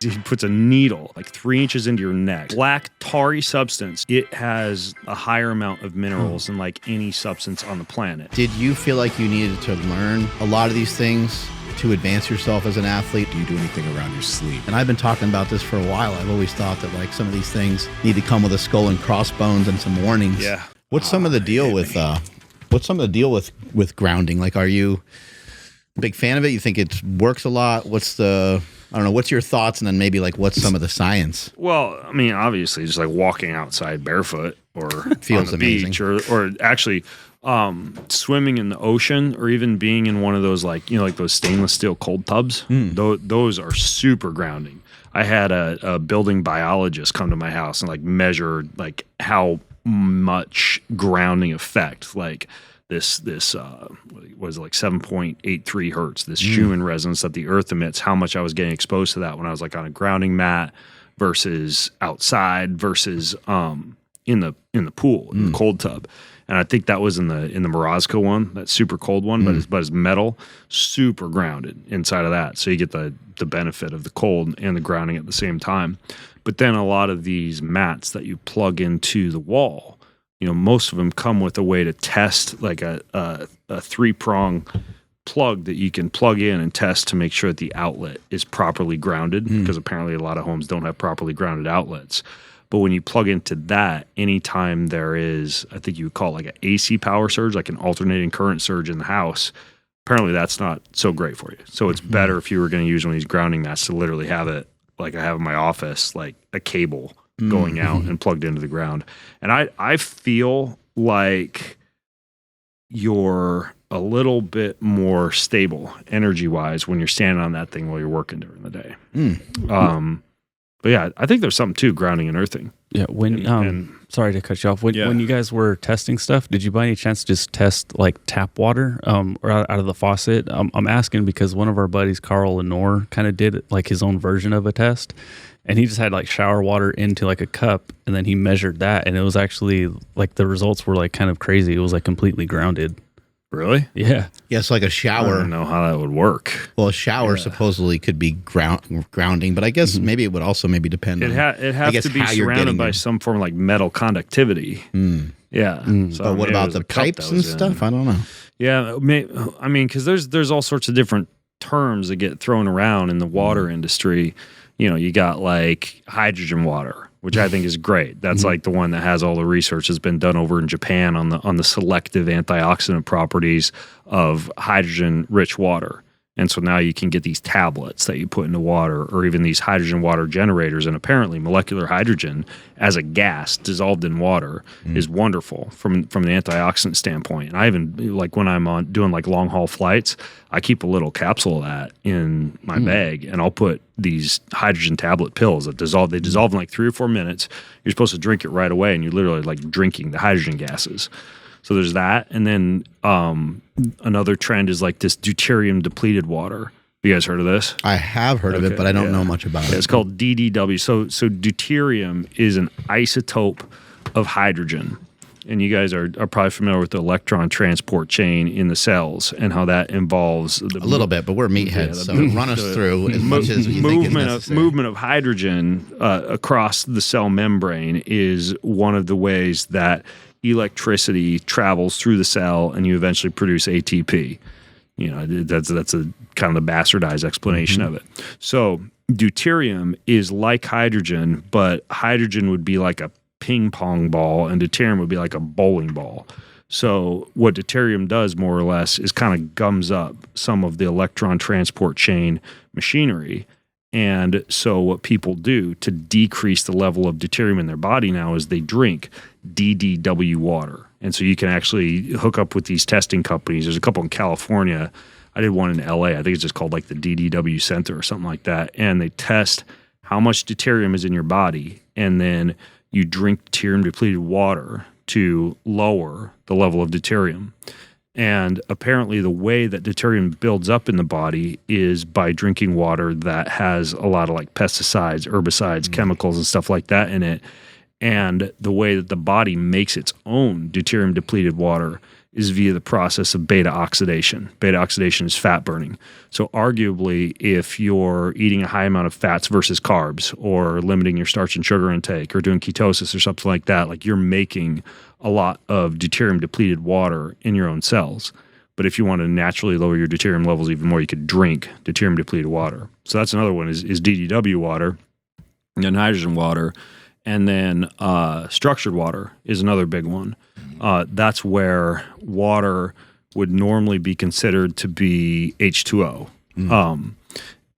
He puts a needle like 3 inches into your neck. Black, tarry substance. It has a higher amount of minerals than like any substance on the planet. Did you feel like you needed to learn a lot of these things to advance yourself as an athlete? Do you do anything around your sleep? And I've been talking about this for a while. I've always thought that like some of these things need to come with a skull and crossbones and some warnings. Yeah. What's some of the deal with grounding? Like, are you a big fan of it? You think it works a lot? What's your thoughts? And then maybe like, what's some of the science? Well, I mean, obviously just like walking outside barefoot or feels on the amazing. beach or actually swimming in the ocean, or even being in one of those like those stainless steel cold tubs. Those are super grounding. I had a building biologist come to my house and like measure like how much grounding effect like this was like 7.83 hertz, this Schumann resonance that the earth emits, how much I was getting exposed to that when I was like on a grounding mat versus outside versus in the pool, in the cold tub. And I think that was in the Morozko one, that super cold one, but it's metal, super grounded inside of that. So you get the benefit of the cold and the grounding at the same time. But then a lot of these mats that you plug into the wall, most of them come with a way to test like a 3-prong plug that you can plug in and test to make sure that the outlet is properly grounded, because apparently a lot of homes don't have properly grounded outlets. But when you plug into that, anytime there is, I think you would call it like an AC power surge, like an alternating current surge in the house, apparently that's not so great for you. So it's better if you were going to use one of these grounding mats to literally have it like I have in my office, like a cable going out and plugged into the ground. And I feel like you're a little bit more stable energy-wise when you're standing on that thing while you're working during the day. But yeah, I think there's something to grounding and earthing. Yeah. Sorry to cut you off. When you guys were testing stuff, did you by any chance just test like tap water or out of the faucet? I'm asking because one of our buddies, Carl Lenore, kind of did like his own version of a test, and he just had like shower water into like a cup, and then he measured that, and it was actually like the results were like kind of crazy. It was like completely grounded. Really? Yeah. Yes, like a I shower. don't know how that would work. Well, a shower supposedly could be grounding, but I guess maybe it would also maybe depend on it has to be surrounded by some form of like metal conductivity. Yeah. So, but what about the pipes and stuff? I don't know. Yeah. I mean, because there's all sorts of different terms that get thrown around in the water industry. You got like hydrogen water, which I think is great. That's like the one that has all the research that's been done over in Japan on the selective antioxidant properties of hydrogen-rich water. And so now you can get these tablets that you put into water, or even these hydrogen water generators. And apparently molecular hydrogen as a gas dissolved in water is wonderful from the antioxidant standpoint. And I even, like when I'm doing like long haul flights, I keep a little capsule of that in my bag, and I'll put these hydrogen tablet pills that dissolve. They dissolve in like 3 or 4 minutes. You're supposed to drink it right away, and you're literally like drinking the hydrogen gases. So there's that. And then another trend is like this deuterium-depleted water. You guys heard of this? I have heard of it, but I don't know much about it. It's called DDW. So deuterium is an isotope of hydrogen. And you guys are probably familiar with the electron transport chain in the cells and how that involves a little bit, but we're meatheads, so run us through as much as you think is necessary. Movement of hydrogen across the cell membrane is one of the ways that electricity travels through the cell, and you eventually produce ATP. That's a kind of the bastardized explanation of it. So deuterium is like hydrogen, but hydrogen would be like a ping pong ball, and deuterium would be like a bowling ball. So what deuterium does more or less is kind of gums up some of the electron transport chain machinery. And so what people do to decrease the level of deuterium in their body now is they drink DDW water. And so you can actually hook up with these testing companies. There's a couple in California. I did one in LA. I think it's just called like the DDW Center or something like that. And they test how much deuterium is in your body, and then you drink deuterium-depleted water to lower the level of deuterium. And apparently the way that deuterium builds up in the body is by drinking water that has a lot of like pesticides, herbicides, chemicals, and stuff like that in it. And the way that the body makes its own deuterium-depleted water is via the process of beta oxidation. Beta oxidation is fat burning. So arguably, if you're eating a high amount of fats versus carbs, or limiting your starch and sugar intake, or doing ketosis or something like that, like you're making a lot of deuterium-depleted water in your own cells. But if you want to naturally lower your deuterium levels even more, you could drink deuterium-depleted water. So that's another one, is DDW water, and then hydrogen water, and then structured water is another big one. That's where water would normally be considered to be H2O.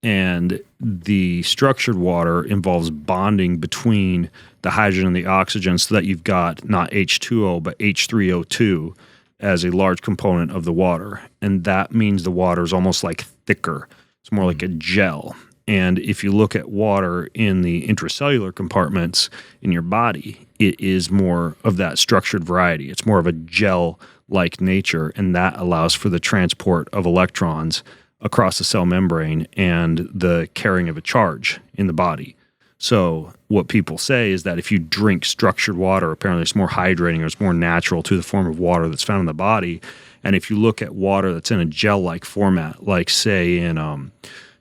And the structured water involves bonding between the hydrogen and the oxygen, so that you've got not H2O, but H3O2 as a large component of the water. And that means the water is almost like thicker. It's more like a gel. And if you look at water in the intracellular compartments in your body, it is more of that structured variety. It's more of a gel-like nature, and that allows for the transport of electrons across the cell membrane and the carrying of a charge in the body. So what people say is that if you drink structured water, apparently it's more hydrating, or it's more natural to the form of water that's found in the body. And if you look at water that's in a gel-like format, like say in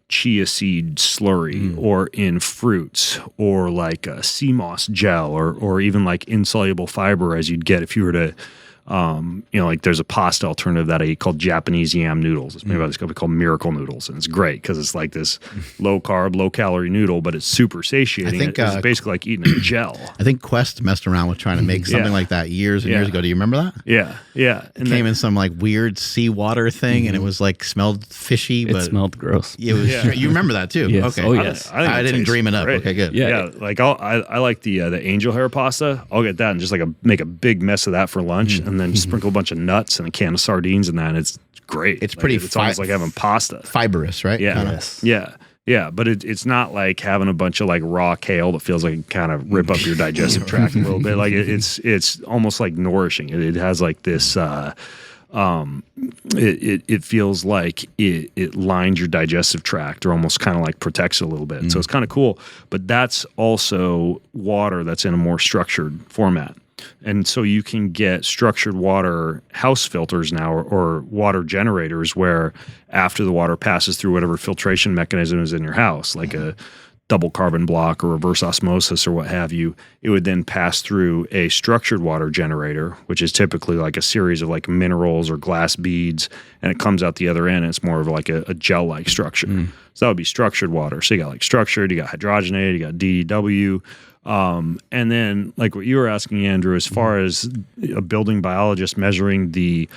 chia seed slurry, or in fruits, or like a sea moss gel, or even like insoluble fiber, as you'd get if you were to, like there's a pasta alternative that I eat called Japanese yam noodles. It's made by this company called Miracle Noodles, and it's great because it's like this low carb, low calorie noodle, but it's super satiating. I think it's basically like eating a gel. I think Quest messed around with trying to make something like that years and years ago. Do you remember that? Yeah. And it came in some like weird seawater thing, and it was like smelled fishy, but it smelled gross. It was. You remember that too? Yes. Okay. Oh yes. I didn't dream it up. Great. Okay, good. Yeah. Like I like the angel hair pasta. I'll get that and just make a big mess of that for lunch, and then sprinkle a bunch of nuts and a can of sardines in that. And it's great. It's pretty. It's almost like having pasta. Fibrous, right? Yeah. Kinda. Yeah. But it's not like having a bunch of like raw kale that feels like it kind of rip up your digestive tract a little bit. Like it's almost like nourishing. It has like this. It feels like it lines your digestive tract, or almost kind of like protects it a little bit. So it's kind of cool. But that's also water that's in a more structured format. And so you can get structured water house filters now, or water generators, where after the water passes through whatever filtration mechanism is in your house, like a double carbon block or reverse osmosis or what have you, it would then pass through a structured water generator, which is typically like a series of like minerals or glass beads, and it comes out the other end, and it's more of like a gel-like structure. So that would be structured water. So you got like structured, you got hydrogenated, you got DDW. And then like what you were asking, Andrew, as far as a building biologist measuring the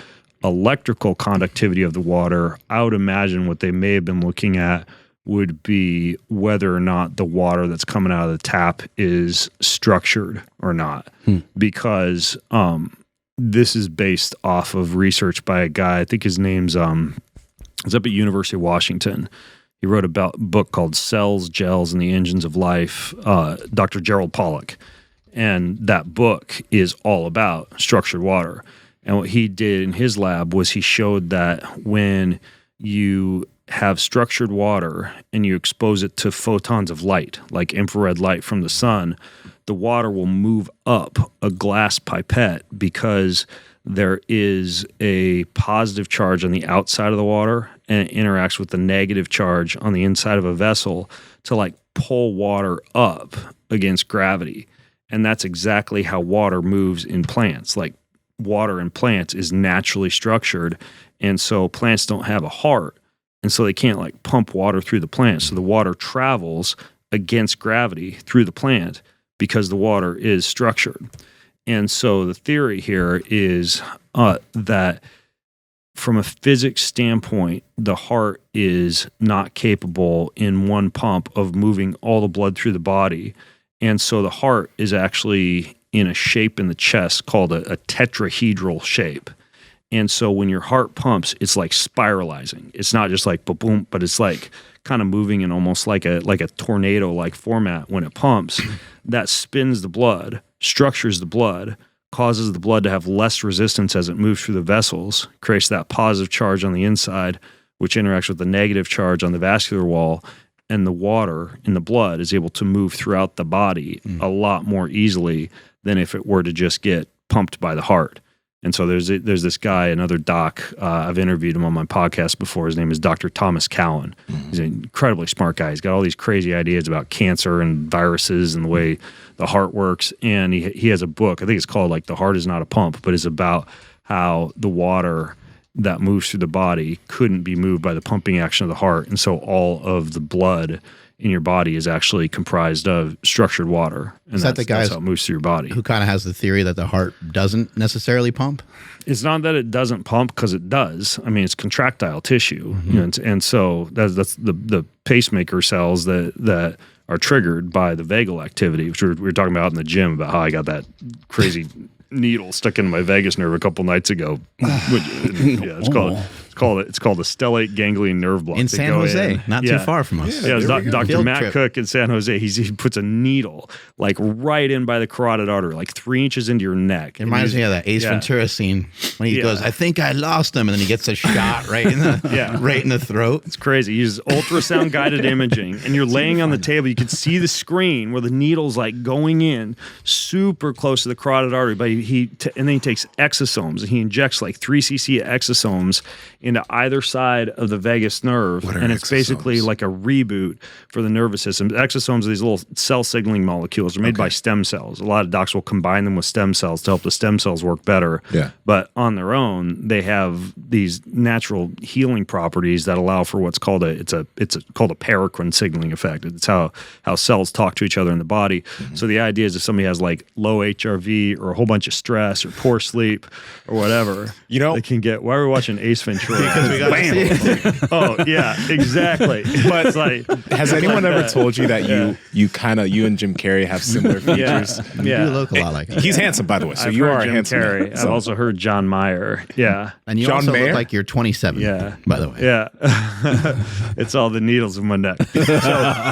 electrical conductivity of the water, I would imagine what they may have been looking at would be whether or not the water that's coming out of the tap is structured or not. Because this is based off of research by a guy, I think his name's it's up at University of Washington. He wrote a book called Cells, Gels, and the Engines of Life, Dr. Gerald Pollack. And that book is all about structured water. And what he did in his lab was he showed that when you have structured water and you expose it to photons of light, like infrared light from the sun, the water will move up a glass pipette, because there is a positive charge on the outside of the water, and it interacts with the negative charge on the inside of a vessel to like pull water up against gravity. And that's exactly how water moves in plants. Like water in plants is naturally structured, and so plants don't have a heart, and so they can't like pump water through the plant. So the water travels against gravity through the plant because the water is structured. And so the theory here is that from a physics standpoint, the heart is not capable in one pump of moving all the blood through the body. And so the heart is actually in a shape in the chest called a tetrahedral shape. And so when your heart pumps, it's like spiralizing. It's not just like boom, but it's like kind of moving in almost like a tornado-like format when it pumps. That spins the blood, structures the blood, causes the blood to have less resistance as it moves through the vessels, creates that positive charge on the inside, which interacts with the negative charge on the vascular wall, and the water in the blood is able to move throughout the body a lot more easily than if it were to just get pumped by the heart. And so there's this guy, another doc, I've interviewed him on my podcast before. His name is Dr. Thomas Cowan. He's an incredibly smart guy. He's got all these crazy ideas about cancer and viruses and the way the heart works. And he has a book, I think it's called like The Heart Is Not a Pump, but it's about how the water that moves through the body couldn't be moved by the pumping action of the heart. And so all of the blood in your body is actually comprised of structured water. And is that the guy that's how it moves through your body? Who kind of has the theory that the heart doesn't necessarily pump? It's not that it doesn't pump, because it does. I mean, it's contractile tissue. You know, and so that's the pacemaker cells that are triggered by the vagal activity, which we were talking about in the gym, about how I got that crazy needle stuck in my vagus nerve a couple nights ago. It's called the stellate ganglion nerve block. In San Jose, not too far from us. Yeah, Dr. Matt Cook in San Jose. He puts a needle like right in by the carotid artery, like 3 inches into your neck. It reminds me of that Ace Ventura scene when he goes, "I think I lost him," and then he gets a shot right in the right in the throat. It's crazy. He uses ultrasound guided imaging, and you're laying on the table. You can see the screen where the needle's like going in super close to the carotid artery. But and then he takes exosomes, and he injects like 3 cc exosomes into either side of the vagus nerve, and it's basically like a reboot for the nervous system. Exosomes are these little cell signaling molecules. They're made by stem cells. A lot of docs will combine them with stem cells to help the stem cells work better. Yeah. But on their own, they have these natural healing properties that allow for what's called it's called a paracrine signaling effect. It's how cells talk to each other in the body. So the idea is if somebody has like low HRV or a whole bunch of stress or poor sleep or whatever, they can get. Why are we watching Ace Ventura? Because we got to see it. Oh yeah, exactly. But it's like, has anyone ever told you that you and Jim Carrey have similar features? Yeah. You look a lot like him. He's handsome, by the way. So I've you heard are Jim a handsome Carrey. man, I've also heard John Mayer. Yeah. And you John also Mayer? look like you're 27. Yeah. By the way. Yeah. It's all the needles in my neck.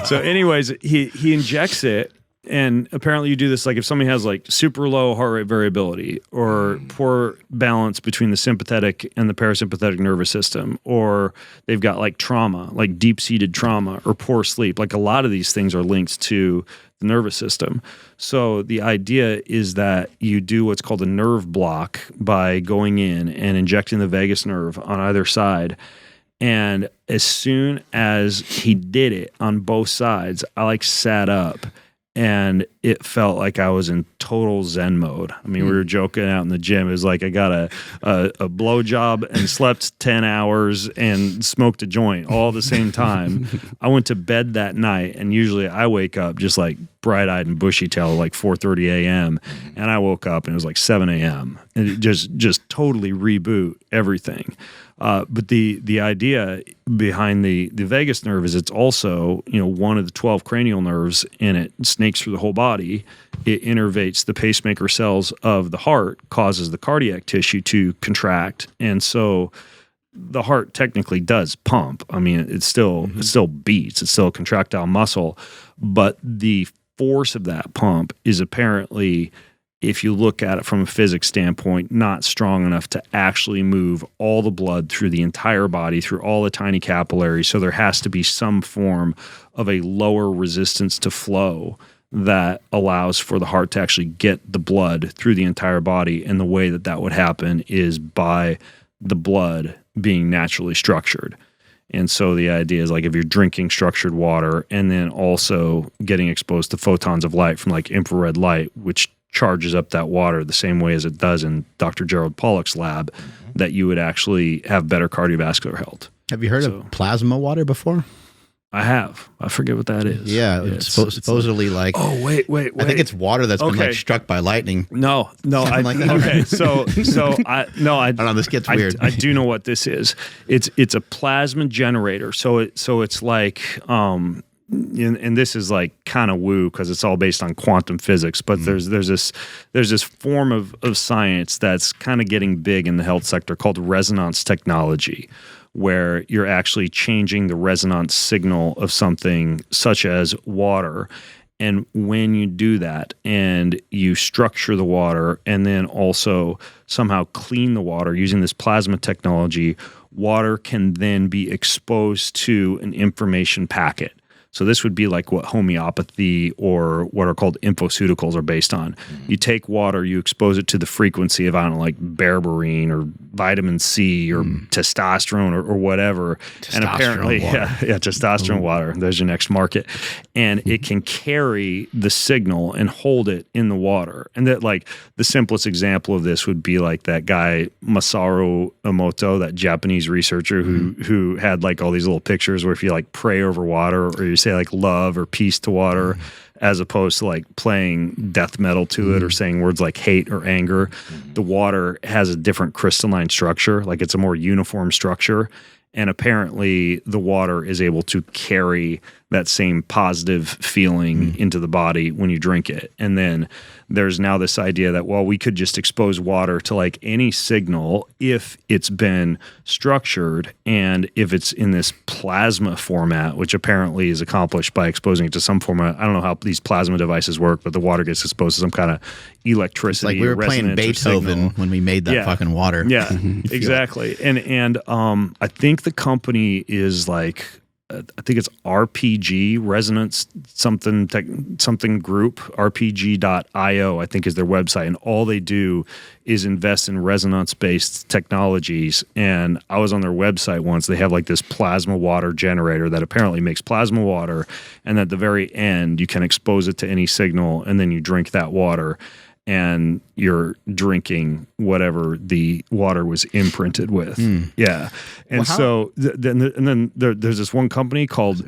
So anyways, he injects it. And apparently you do this, like if somebody has like super low heart rate variability or poor balance between the sympathetic and the parasympathetic nervous system, or they've got like trauma, like deep-seated trauma or poor sleep. Like a lot of these things are linked to the nervous system. So the idea is that you do what's called a nerve block by going in and injecting the vagus nerve on either side. And as soon as he did it on both sides, I like sat up. And it felt like I was in total Zen mode. I mean, we were joking out in the gym. It was like I got a blowjob and slept 10 hours and smoked a joint all at the same time. I went to bed that night, and usually I wake up just like bright-eyed and bushy-tailed, like 4:30 a.m. And I woke up and it was like 7 a.m. And it just totally reboot everything. But the idea behind the vagus nerve is it's also, one of the 12 cranial nerves, and it snakes through the whole body. It innervates the pacemaker cells of the heart, causes the cardiac tissue to contract. And so the heart technically does pump. I mean, it still beats. It's still a contractile muscle. But the force of that pump is apparently, if you look at it from a physics standpoint, not strong enough to actually move all the blood through the entire body, through all the tiny capillaries. So there has to be some form of a lower resistance to flow that allows for the heart to actually get the blood through the entire body. And the way that would happen is by the blood being naturally structured. And so the idea is like if you're drinking structured water and then also getting exposed to photons of light from like infrared light, which charges up that water the same way as it does in Dr. Gerald Pollack's lab, that you would actually have better cardiovascular health. Have you heard of plasma water before? I have. I forget what that is. Yeah, it's supposedly like. Oh, wait. I think it's water that's been like struck by lightning. No. Like that. Okay, so I don't know. This gets weird. I do know what this is. It's a plasma generator. So it's like and this is like kind of woo because it's all based on quantum physics, but there's this form of science that's kind of getting big in the health sector called resonance technology, where you're actually changing the resonance signal of something such as water. And when you do that and you structure the water and then also somehow clean the water using this plasma technology, water can then be exposed to an information packet. So this would be like what homeopathy or what are called infoceuticals are based on. You take water, you expose it to the frequency of, I don't know, like berberine or vitamin C or testosterone or whatever. And apparently, testosterone water. There's your next market. And it can carry the signal and hold it in the water. And that, like, the simplest example of this would be like that guy Masaru Emoto, that Japanese researcher who had like all these little pictures where if you like pray over water or you say like love or peace to water, as opposed to like playing death metal to it or saying words like hate or anger, the water has a different crystalline structure, like it's a more uniform structure. And apparently the water is able to carry that same positive feeling into the body when you drink it. And then there's now this idea that, well, we could just expose water to like any signal if it's been structured and if it's in this plasma format, which apparently is accomplished by exposing it to some format. I don't know how these plasma devices work, but the water gets exposed to some kind of electricity. It's like we were playing Beethoven when we made that fucking water. Yeah, exactly. And I think the company is like, I think it's RPG Resonance something group, rpg.io, I think is their website. And all they do is invest in resonance-based technologies. And I was on their website once. They have like this plasma water generator that apparently makes plasma water. And at the very end, you can expose it to any signal and then you drink that water. And you're drinking whatever the water was imprinted with. Yeah. And then there's this one company called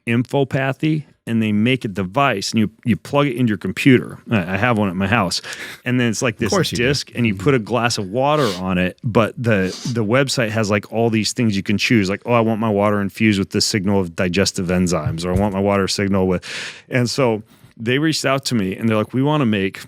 Infopathy, and they make a device, and you plug it into your computer. I have one at my house. And then it's like this disc, and you put a glass of water on it, but the website has like all these things you can choose. Like, oh, I want my water infused with the signal of digestive enzymes, or I want my water signal with... And so they reached out to me, and they're like, we want to make...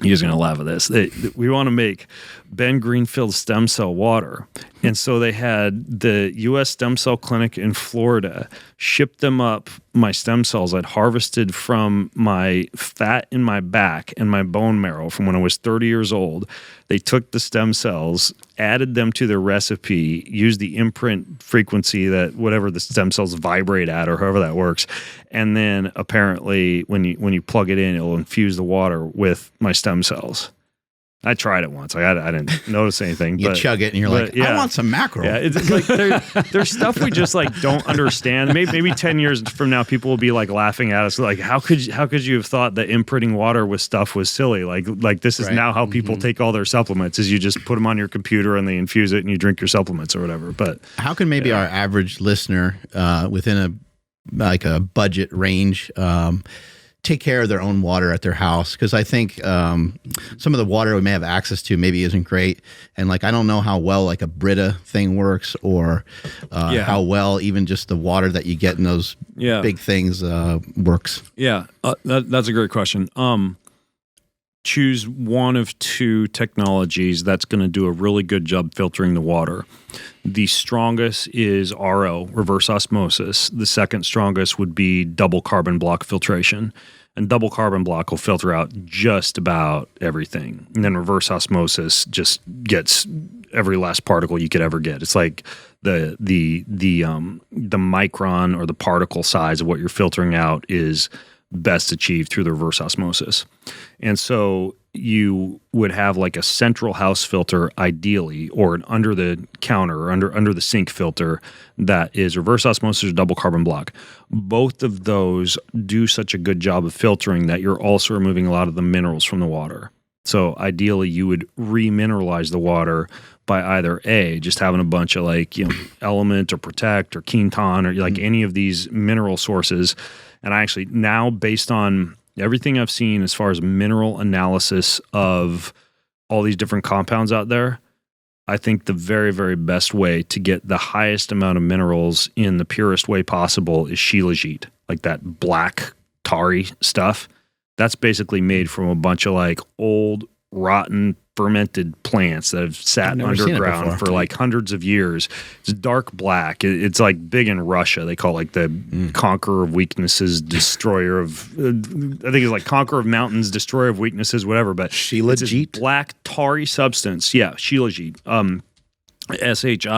He was going to laugh at this. We want to make Ben Greenfield stem cell water. And so they had the U.S. Stem Cell Clinic in Florida ship them up my stem cells I'd harvested from my fat in my back and my bone marrow from when I was 30 years old. They took the stem cells, added them to their recipe, used the imprint frequency that whatever the stem cells vibrate at or however that works. And then apparently when you plug it in, it'll infuse the water with my stem cells. I tried it once. I didn't notice anything. You chug it and you're like, I want some mackerel. Yeah, it's like there's stuff we just like don't understand. Maybe 10 years from now, people will be like laughing at us. Like, how could you have thought that imprinting water with stuff was silly? Like this is now how people take all their supplements. Is you just put them on your computer and they infuse it and you drink your supplements or whatever. But how can maybe our average listener within a budget range take care of their own water at their house? Because I think some of the water we may have access to maybe isn't great, and like I don't know how well like a Brita thing works, or how well even just the water that you get in those big things works. Yeah, that's a great question. Choose one of two technologies that's going to do a really good job filtering the water. The strongest is RO, reverse osmosis. The second strongest would be double carbon block filtration. And double carbon block will filter out just about everything. And then reverse osmosis just gets every last particle you could ever get. It's like the micron or the particle size of what you're filtering out is best achieved through the reverse osmosis. And so you would have like a central house filter ideally, or an under the counter or under the sink filter that is reverse osmosis or double carbon block. Both of those do such a good job of filtering that you're also removing a lot of the minerals from the water. So ideally you would remineralize the water by either just having a bunch of like, Element or Protect or Quinton or like any of these mineral sources. And I actually now, based on everything I've seen as far as mineral analysis of all these different compounds out there, I think the very, very best way to get the highest amount of minerals in the purest way possible is Shilajit, like that black tarry stuff. That's basically made from a bunch of like old, rotten, fermented plants that have sat underground for like hundreds of years. It's dark black. It's like big in Russia. They call it like the conqueror of weaknesses, destroyer of, I think it's like conqueror of mountains, destroyer of weaknesses, whatever. But Shilajit? Black tarry substance. Yeah, Shilajit. Shilajit,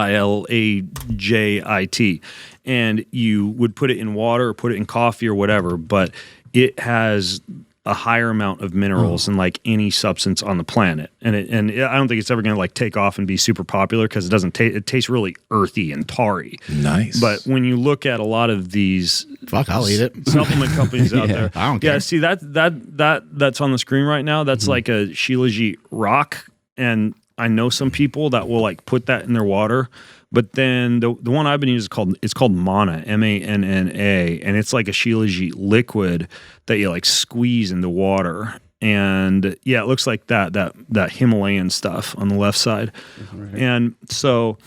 and you would put it in water or put it in coffee or whatever, but it has a higher amount of minerals than like any substance on the planet, and I don't think it's ever going to like take off and be super popular because it doesn't it tastes really earthy and tarry. Nice. But when you look at a lot of these I'll eat it. supplement companies out there, I don't care. Yeah, see that's on the screen right now. That's like a Shilajit rock, and I know some people that will like put that in their water. But then the one I've been using is called Manna, Manna, and it's like a Shilajit liquid that you like squeeze into water. And yeah, it looks like that Himalayan stuff on the left side. Right. And so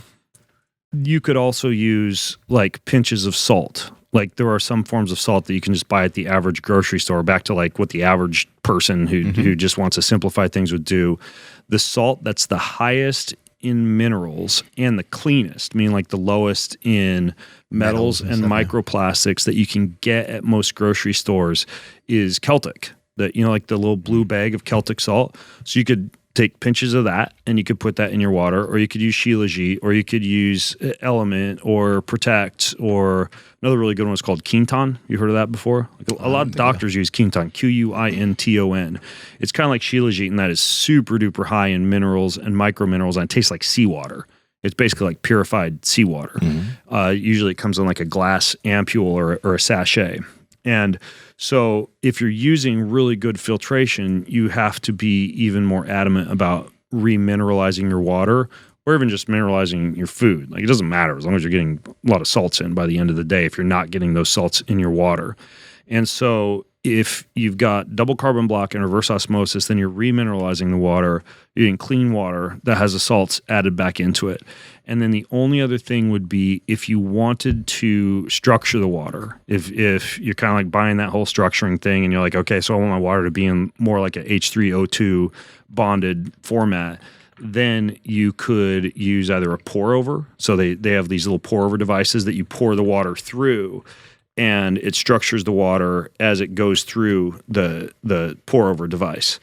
you could also use like pinches of salt. Like there are some forms of salt that you can just buy at the average grocery store, back to like what the average person who just wants to simplify things would do. The salt that's the highest in minerals and the cleanest, meaning like the lowest in metals and microplastics that you can get at most grocery stores, is Celtic. That, you know, like the little blue bag of Celtic salt. So you could take pinches of that and you could put that in your water, or you could use Shilajit, or you could use Element or Protect, or another really good one is called Quinton. You heard of that before? Like a lot of doctors use Quinton, Quinton. It's kind of like Shilajit, and that is super duper high in minerals and microminerals, and it tastes like seawater. It's basically like purified seawater. Usually it comes in like a glass ampule or a sachet. And so if you're using really good filtration, you have to be even more adamant about remineralizing your water, or even just mineralizing your food. Like, it doesn't matter as long as you're getting a lot of salts in by the end of the day if you're not getting those salts in your water. And so if you've got double carbon block and reverse osmosis, then you're remineralizing the water. You're getting clean water that has the salts added back into it. And then the only other thing would be if you wanted to structure the water, if you're kind of like buying that whole structuring thing and you're like, okay, so I want my water to be in more like a H3O2 bonded format, then you could use either a pour over. So they have these little pour over devices that you pour the water through, and it structures the water as it goes through the pour over device.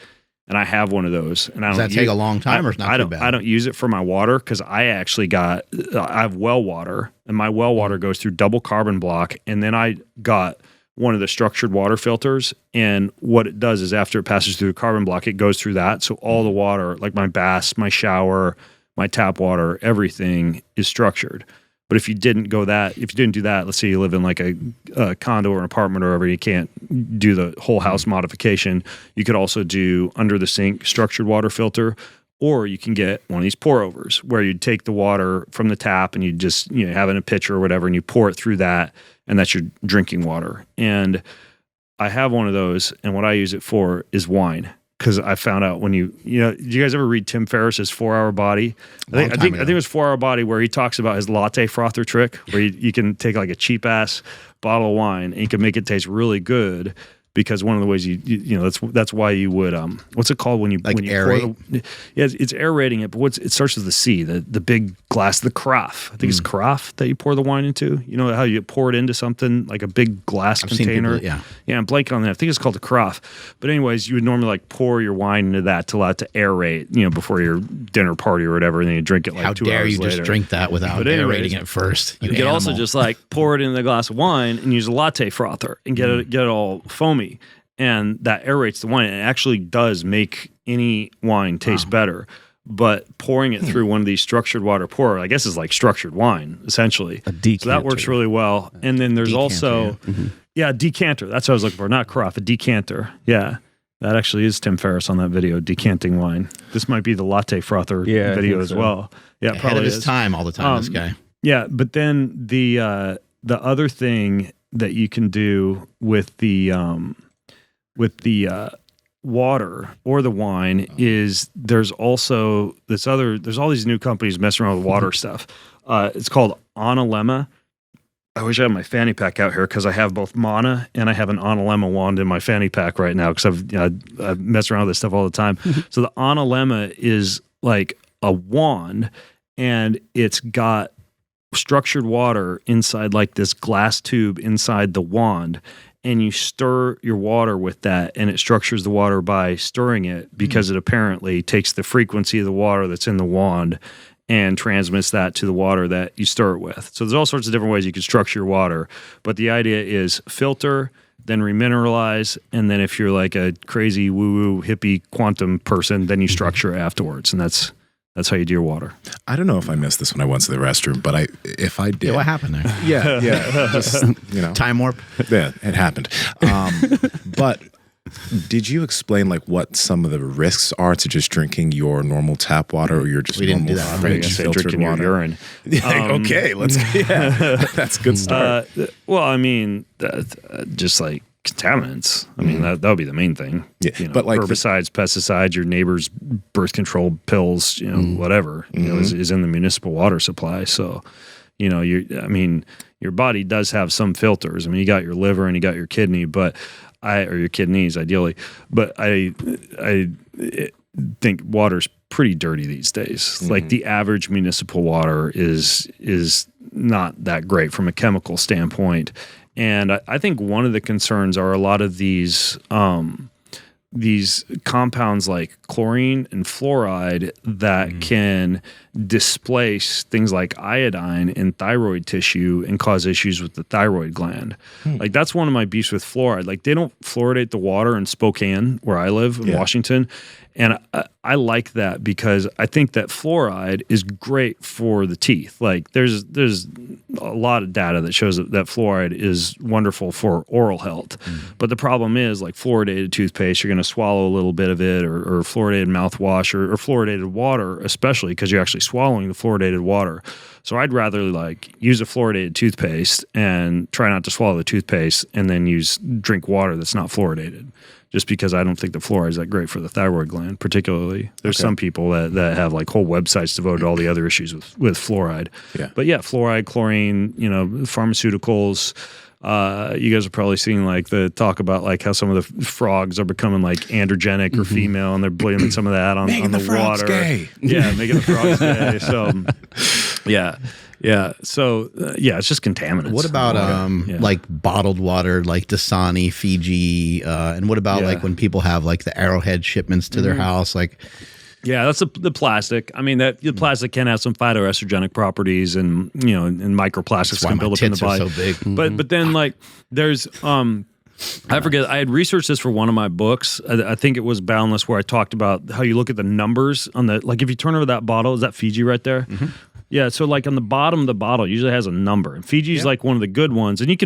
And I have one of those. And Does that take a long time, or it's not too bad? I don't use it for my water because I have well water, and my well water goes through double carbon block. And then I got one of the structured water filters. And what it does is after it passes through the carbon block, it goes through that. So all the water, like my bath, my shower, my tap water, everything is structured. But if you didn't do that, let's say you live in like a condo or an apartment or whatever, you can't do the whole house modification. You could also do under the sink structured water filter, or you can get one of these pour overs where you'd take the water from the tap and you just, have it in a pitcher or whatever, and you pour it through that, and that's your drinking water. And I have one of those, and what I use it for is wine. Because I found out when did you guys ever read Tim Ferriss's 4 Hour Body? I think it was 4 Hour Body, where he talks about his latte frother trick, where you can take like a cheap ass bottle of wine and you can make it taste really good. Because one of the ways that's why you would what's it called when you aerate? It's aerating it, but it starts with the C, the big glass, the carafe. I think it's carafe that you pour the wine into. You know how you pour it into something like a big glass container. Yeah, I'm blanking on that. I think it's called the carafe. But anyways, you would normally like pour your wine into that to allow it to aerate, before your dinner party or whatever, and then you drink it like 2 hours later. How dare you just drink that without aerating it first? You could also just like pour it in the glass of wine and use a latte frother and get it all foamy. And that aerates the wine, and it actually does make any wine taste better. But pouring it through one of these structured water pour, I guess, is like structured wine, essentially. A decanter. So that works really well. And then there's also, decanter. That's what I was looking for. Not carafe, a decanter. Yeah. That actually is Tim Ferriss on that video, decanting wine. This might be the latte frother video as well. Yeah, ahead probably of his time all the time, this guy. Yeah, but then the other thing that you can do with the water or the wine is there's all these new companies messing around with water stuff. It's called Analemma. I wish I had my fanny pack out here because I have both Mana and I have an Analemma wand in my fanny pack right now because I've messed around with this stuff all the time. So the Analemma is like a wand, and it's got structured water inside like this glass tube inside the wand. And you stir your water with that, and it structures the water by stirring it because it apparently takes the frequency of the water that's in the wand and transmits that to the water that you stir it with. So there's all sorts of different ways you can structure your water, but the idea is filter, then remineralize, and then if you're like a crazy woo-woo hippie quantum person, then you structure afterwards, and that's how you do your water. I don't know if I missed this when I went to the restroom, but if I did, Yeah, what happened there? yeah, just Time warp. Yeah, it happened. But did you explain like what some of the risks are to just drinking your normal tap water or your just We didn't normal do that. fridge filtered Drinking your water? urine. Okay, that's a good start. Well, I mean, just like contaminants. I mean, that would be the main thing. Yeah, but like herbicides, pesticides, your neighbor's birth control pills, whatever, is in the municipal water supply. So, your body does have some filters. I mean, you got your liver and you got your kidney, or your kidneys ideally. But I think water's pretty dirty these days. Like the average municipal water is not that great from a chemical standpoint. And I think one of the concerns are a lot of these compounds like chlorine and fluoride that can displace things like iodine in thyroid tissue and cause issues with the thyroid gland. Like that's one of my beefs with fluoride. Like they don't fluoridate the water in Spokane, where I live in Washington. And I like that because I think that fluoride is great for the teeth. Like there's a lot of data that shows that fluoride is wonderful for oral health. But the problem is like fluoridated toothpaste, you're going to swallow a little bit of it, or fluoridated mouthwash, or fluoridated water, especially because you're actually swallowing the fluoridated water. So I'd rather like use a fluoridated toothpaste and try not to swallow the toothpaste and then drink water that's not fluoridated. Just because I don't think the fluoride is that great for the thyroid gland, particularly. There's some people that have like whole websites devoted to all the other issues with fluoride. Yeah. But yeah, fluoride, chlorine, pharmaceuticals. You guys are probably seeing like the talk about like how some of the frogs are becoming like androgenic or female, and they're blaming some of that on the water. Gay. Yeah, making the frogs gay. So yeah. So it's just contaminants. What about like bottled water, like Dasani, Fiji, and what about like when people have like the Arrowhead shipments to their house, like? Yeah, that's the plastic. I mean, the plastic can have some phytoestrogenic properties, and and microplastics can build up in the body. So big. But then like there's I forget. I had researched this for one of my books. I think it was Boundless, where I talked about how you look at the numbers on the, like if you turn over that bottle, is that Fiji right there? Yeah, so like on the bottom of the bottle usually has a number. And Fiji's like one of the good ones, and you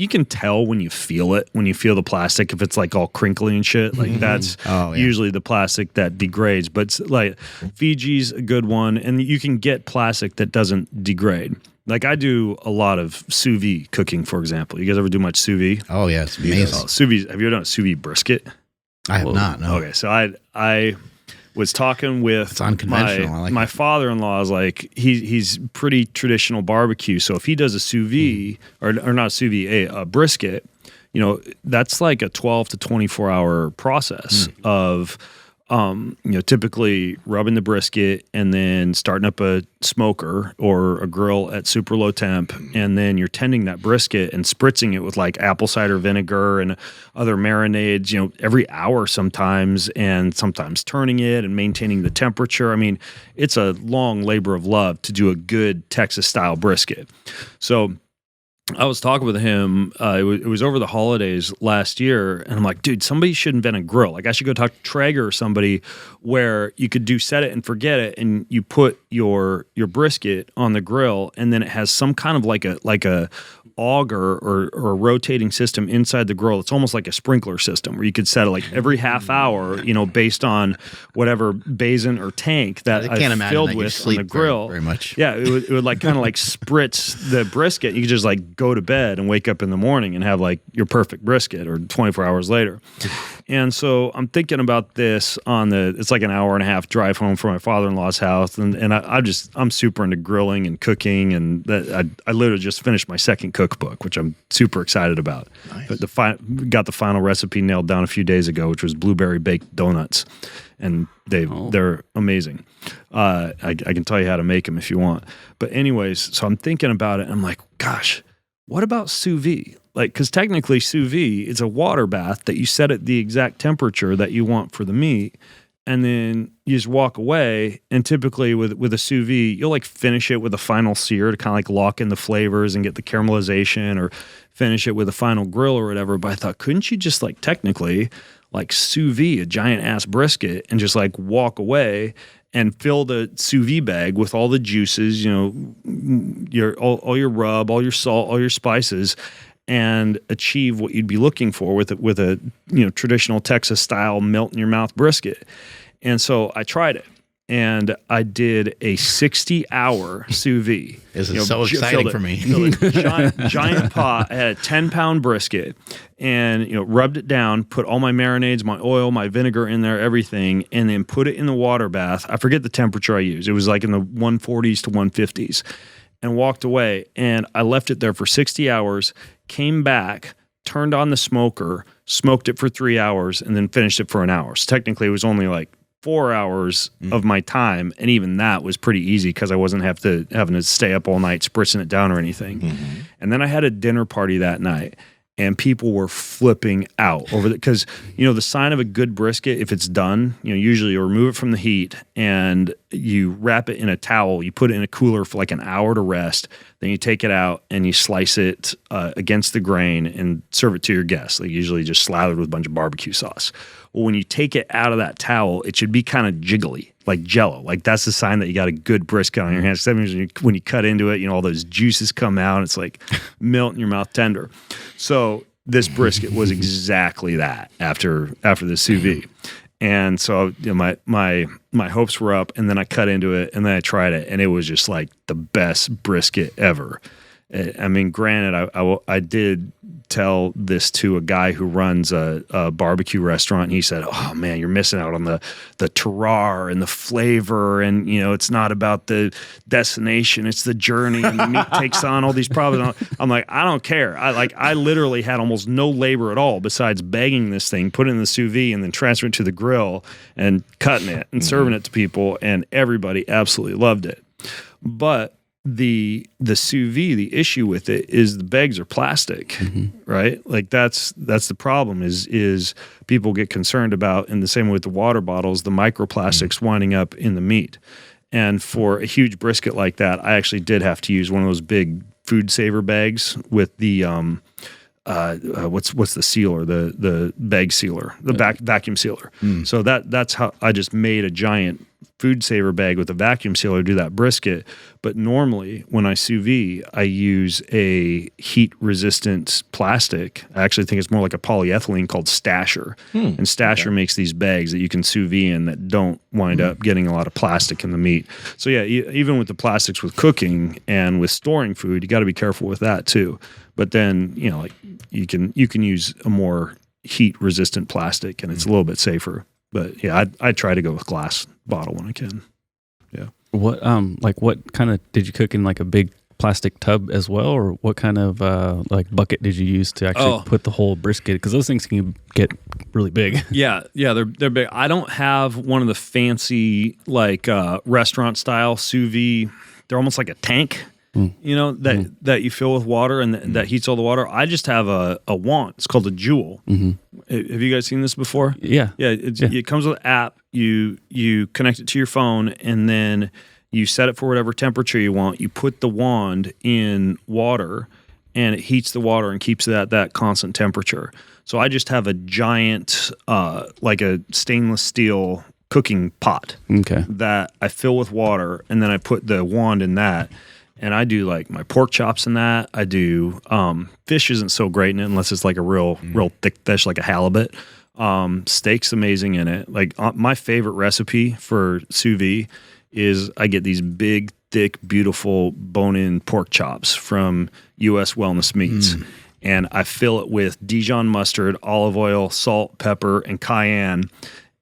can tell when you feel it, when you feel the plastic, if it's like all crinkly and shit. Like that's usually the plastic that degrades. But like Fiji's a good one, and you can get plastic that doesn't degrade. Like I do a lot of sous vide cooking, for example. You guys ever do much sous vide? Oh yeah, it's amazing. Oh, sous vide. Have you ever done a sous vide brisket? I have not. No. Okay, so I was talking with it's unconventional. I like my father-in-law is like he's pretty traditional barbecue. So if he does a sous vide or not a sous vide, a brisket, that's like a 12 to 24 hour process of typically rubbing the brisket and then starting up a smoker or a grill at super low temp, and then you're tending that brisket and spritzing it with like apple cider vinegar and other marinades, every hour sometimes, and sometimes turning it and maintaining the temperature. I mean, it's a long labor of love to do a good Texas style brisket. So I was talking with him. It was over the holidays last year, and I'm like, dude, somebody should invent a grill. Like, I should go talk to Traeger or somebody where you could do set it and forget it, and you put your brisket on the grill, and then it has some kind of like a auger or a rotating system inside the grill. It's almost like a sprinkler system where you could set it like every half hour, based on whatever basin or tank that I filled with on the grill. Very much. Yeah, it would like kind of like spritz the brisket. You could just like go to bed and wake up in the morning and have like your perfect brisket, or 24 hours later. And so I'm thinking about this it's like an hour and a half drive home from my father-in-law's house. And I'm super into grilling and cooking, and I literally just finished my second cookbook, which I'm super excited about. Nice. But got the final recipe nailed down a few days ago, which was blueberry baked donuts. And they're amazing. I can tell you how to make them if you want. But anyways, so I'm thinking about it, and I'm like, gosh, what about sous vide? Like, because technically sous vide is a water bath that you set at the exact temperature that you want for the meat, and then you just walk away. And typically with a sous vide, you'll like finish it with a final sear to kind of like lock in the flavors and get the caramelization, or finish it with a final grill or whatever. But I thought, couldn't you just like technically like sous vide a giant ass brisket and just like walk away and fill the sous vide bag with all the juices, you know, all your rub, all your salt, all your spices, and achieve what you'd be looking for with a you know, traditional Texas style melt in your mouth brisket. And so I tried it, and I did a 60-hour sous vide. This is so exciting for me. Giant pot. I had a 10-pound brisket, and you know, rubbed it down, put all my marinades, my oil, my vinegar in there, everything, and then put it in the water bath. I forget the temperature I used. It was like in the 140s to 150s, and walked away. And I left it there for 60 hours, came back, turned on the smoker, smoked it for 3 hours, and then finished it for an hour. So technically it was only like 4 hours of my time, and even that was pretty easy because I wasn't having to stay up all night spritzing it down or anything. And then I had a dinner party that night, and people were flipping out over it because, you know, the sign of a good brisket, if it's done, you know, usually you remove it from the heat and you wrap it in a towel, you put it in a cooler for like an hour to rest, then you take it out and you slice it against the grain and serve it to your guests, like usually just slathered with a bunch of barbecue sauce. Well, when you take it out of that towel, it should be kind of jiggly, like Jello. Like that's the sign that you got a good brisket on your hands. That means when you cut into it, you know, all those juices come out. It's like melt in your mouth tender. So this brisket was exactly that after the sous vide. And so, you know, my hopes were up, and then I cut into it, and then I tried it, and it was just like the best brisket ever. I mean, granted, I did tell this to a guy who runs a barbecue restaurant, and he said, "Oh man, you're missing out on the terroir and the flavor, and you know, it's not about the destination, it's the journey, and the meat takes on all these problems." I'm like, I don't care. I literally had almost no labor at all besides bagging this thing, putting it in the sous vide, and then transferring it to the grill and cutting it and serving it to people, and everybody absolutely loved it. But the sous vide, the issue with it is the bags are plastic, right? Like that's the problem is people get concerned about, in the same way with the water bottles, the microplastics winding up in the meat. And for a huge brisket like that, I actually did have to use one of those big food saver bags with the what's the sealer, the bag sealer, the vacuum sealer. So that's how I just made a giant food saver bag with a vacuum sealer to do that brisket. But normally when I sous vide, I use a heat resistant plastic. I actually think it's more like a polyethylene called Stasher. And Stasher makes these bags that you can sous vide in that don't wind up getting a lot of plastic in the meat. So yeah, even with the plastics with cooking and with storing food, you got to be careful with that too. But then, you know, like you can use a more heat resistant plastic, and it's a little bit safer. But yeah, I try to go with glass bottle when I can. Yeah. What what kind of did you cook in, like a big plastic tub as well, or what kind of like bucket did you use to actually put the whole brisket? Because those things can get really big. Yeah, they're big. I don't have one of the fancy like restaurant style sous vide. They're almost like a tank. You know, that you fill with water and that heats all the water. I just have a wand. It's called a Joule. Have you guys seen this before? Yeah. It comes with an app. You connect it to your phone, and then you set it for whatever temperature you want. You put the wand in water, and it heats the water and keeps it at that constant temperature. So I just have a giant, like a stainless steel cooking pot that I fill with water, and then I put the wand in that. And I do like my pork chops in that. I do fish isn't so great in it unless it's like a real thick fish, like a halibut. Steak's amazing in it. Like my favorite recipe for sous vide is I get these big, thick, beautiful bone-in pork chops from U.S. Wellness Meats. And I fill it with Dijon mustard, olive oil, salt, pepper, and cayenne,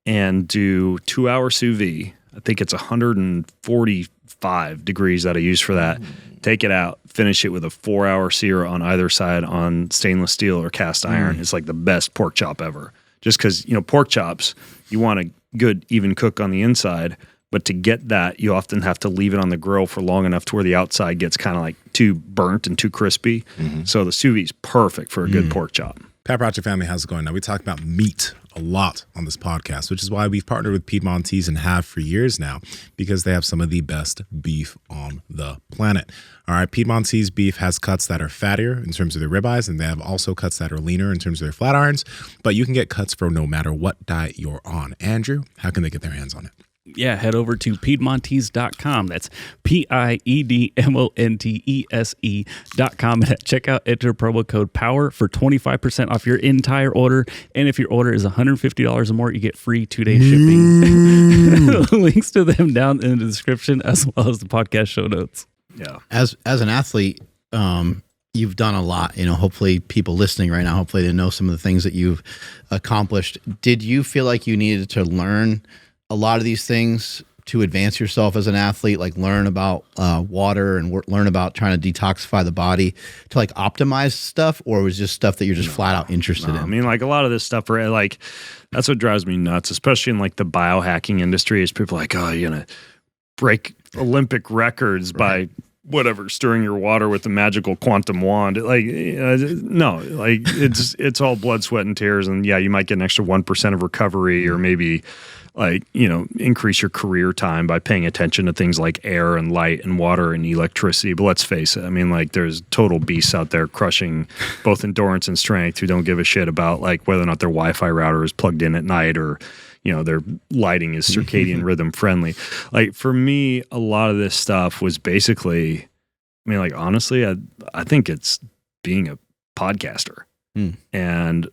and do 2-hour sous vide. I think it's 145 degrees that I use for that. Take it out, finish it with a 4-hour sear on either side on stainless steel or cast iron. It's like the best pork chop ever. Just because, you know, pork chops, you want a good even cook on the inside, but to get that, you often have to leave it on the grill for long enough to where the outside gets kind of like too burnt and too crispy. So the sous vide is perfect for a good pork chop. Pat Project family, how's it going? Now, we talk about meat a lot on this podcast, which is why we've partnered with Piedmontese and have for years now, because they have some of the best beef on the planet. All right, Piedmontese beef has cuts that are fattier in terms of their ribeyes, and they have also cuts that are leaner in terms of their flat irons, but you can get cuts for no matter what diet you're on. Andrew, how can they get their hands on it? Yeah, head over to Piedmontese.com. That's Piedmontese.com. And at checkout, enter promo code POWER for 25% off your entire order. And if your order is $150 or more, you get free 2-day shipping. Links to them down in the description, as well as the podcast show notes. Yeah. As an athlete, you've done a lot. Hopefully people listening right now, hopefully they know some of the things that you've accomplished. Did you feel like you needed to learn a lot of these things to advance yourself as an athlete, like learn about water and learn about trying to detoxify the body to like optimize stuff, or was it just stuff that you're just flat out interested in? I mean, like a lot of this stuff, like that's what drives me nuts, especially in like the biohacking industry, is people like, oh, you're gonna break Olympic records by whatever, stirring your water with a magical quantum wand. Like, no, like it's all blood, sweat, and tears. And yeah, you might get an extra 1% of recovery, or maybe like, increase your career time by paying attention to things like air and light and water and electricity. But let's face it, I mean, like there's total beasts out there crushing both endurance and strength who don't give a shit about like whether or not their Wi-Fi router is plugged in at night, or their lighting is circadian rhythm friendly. Like for me, a lot of this stuff was basically, I mean, like honestly, I think it's being a podcaster and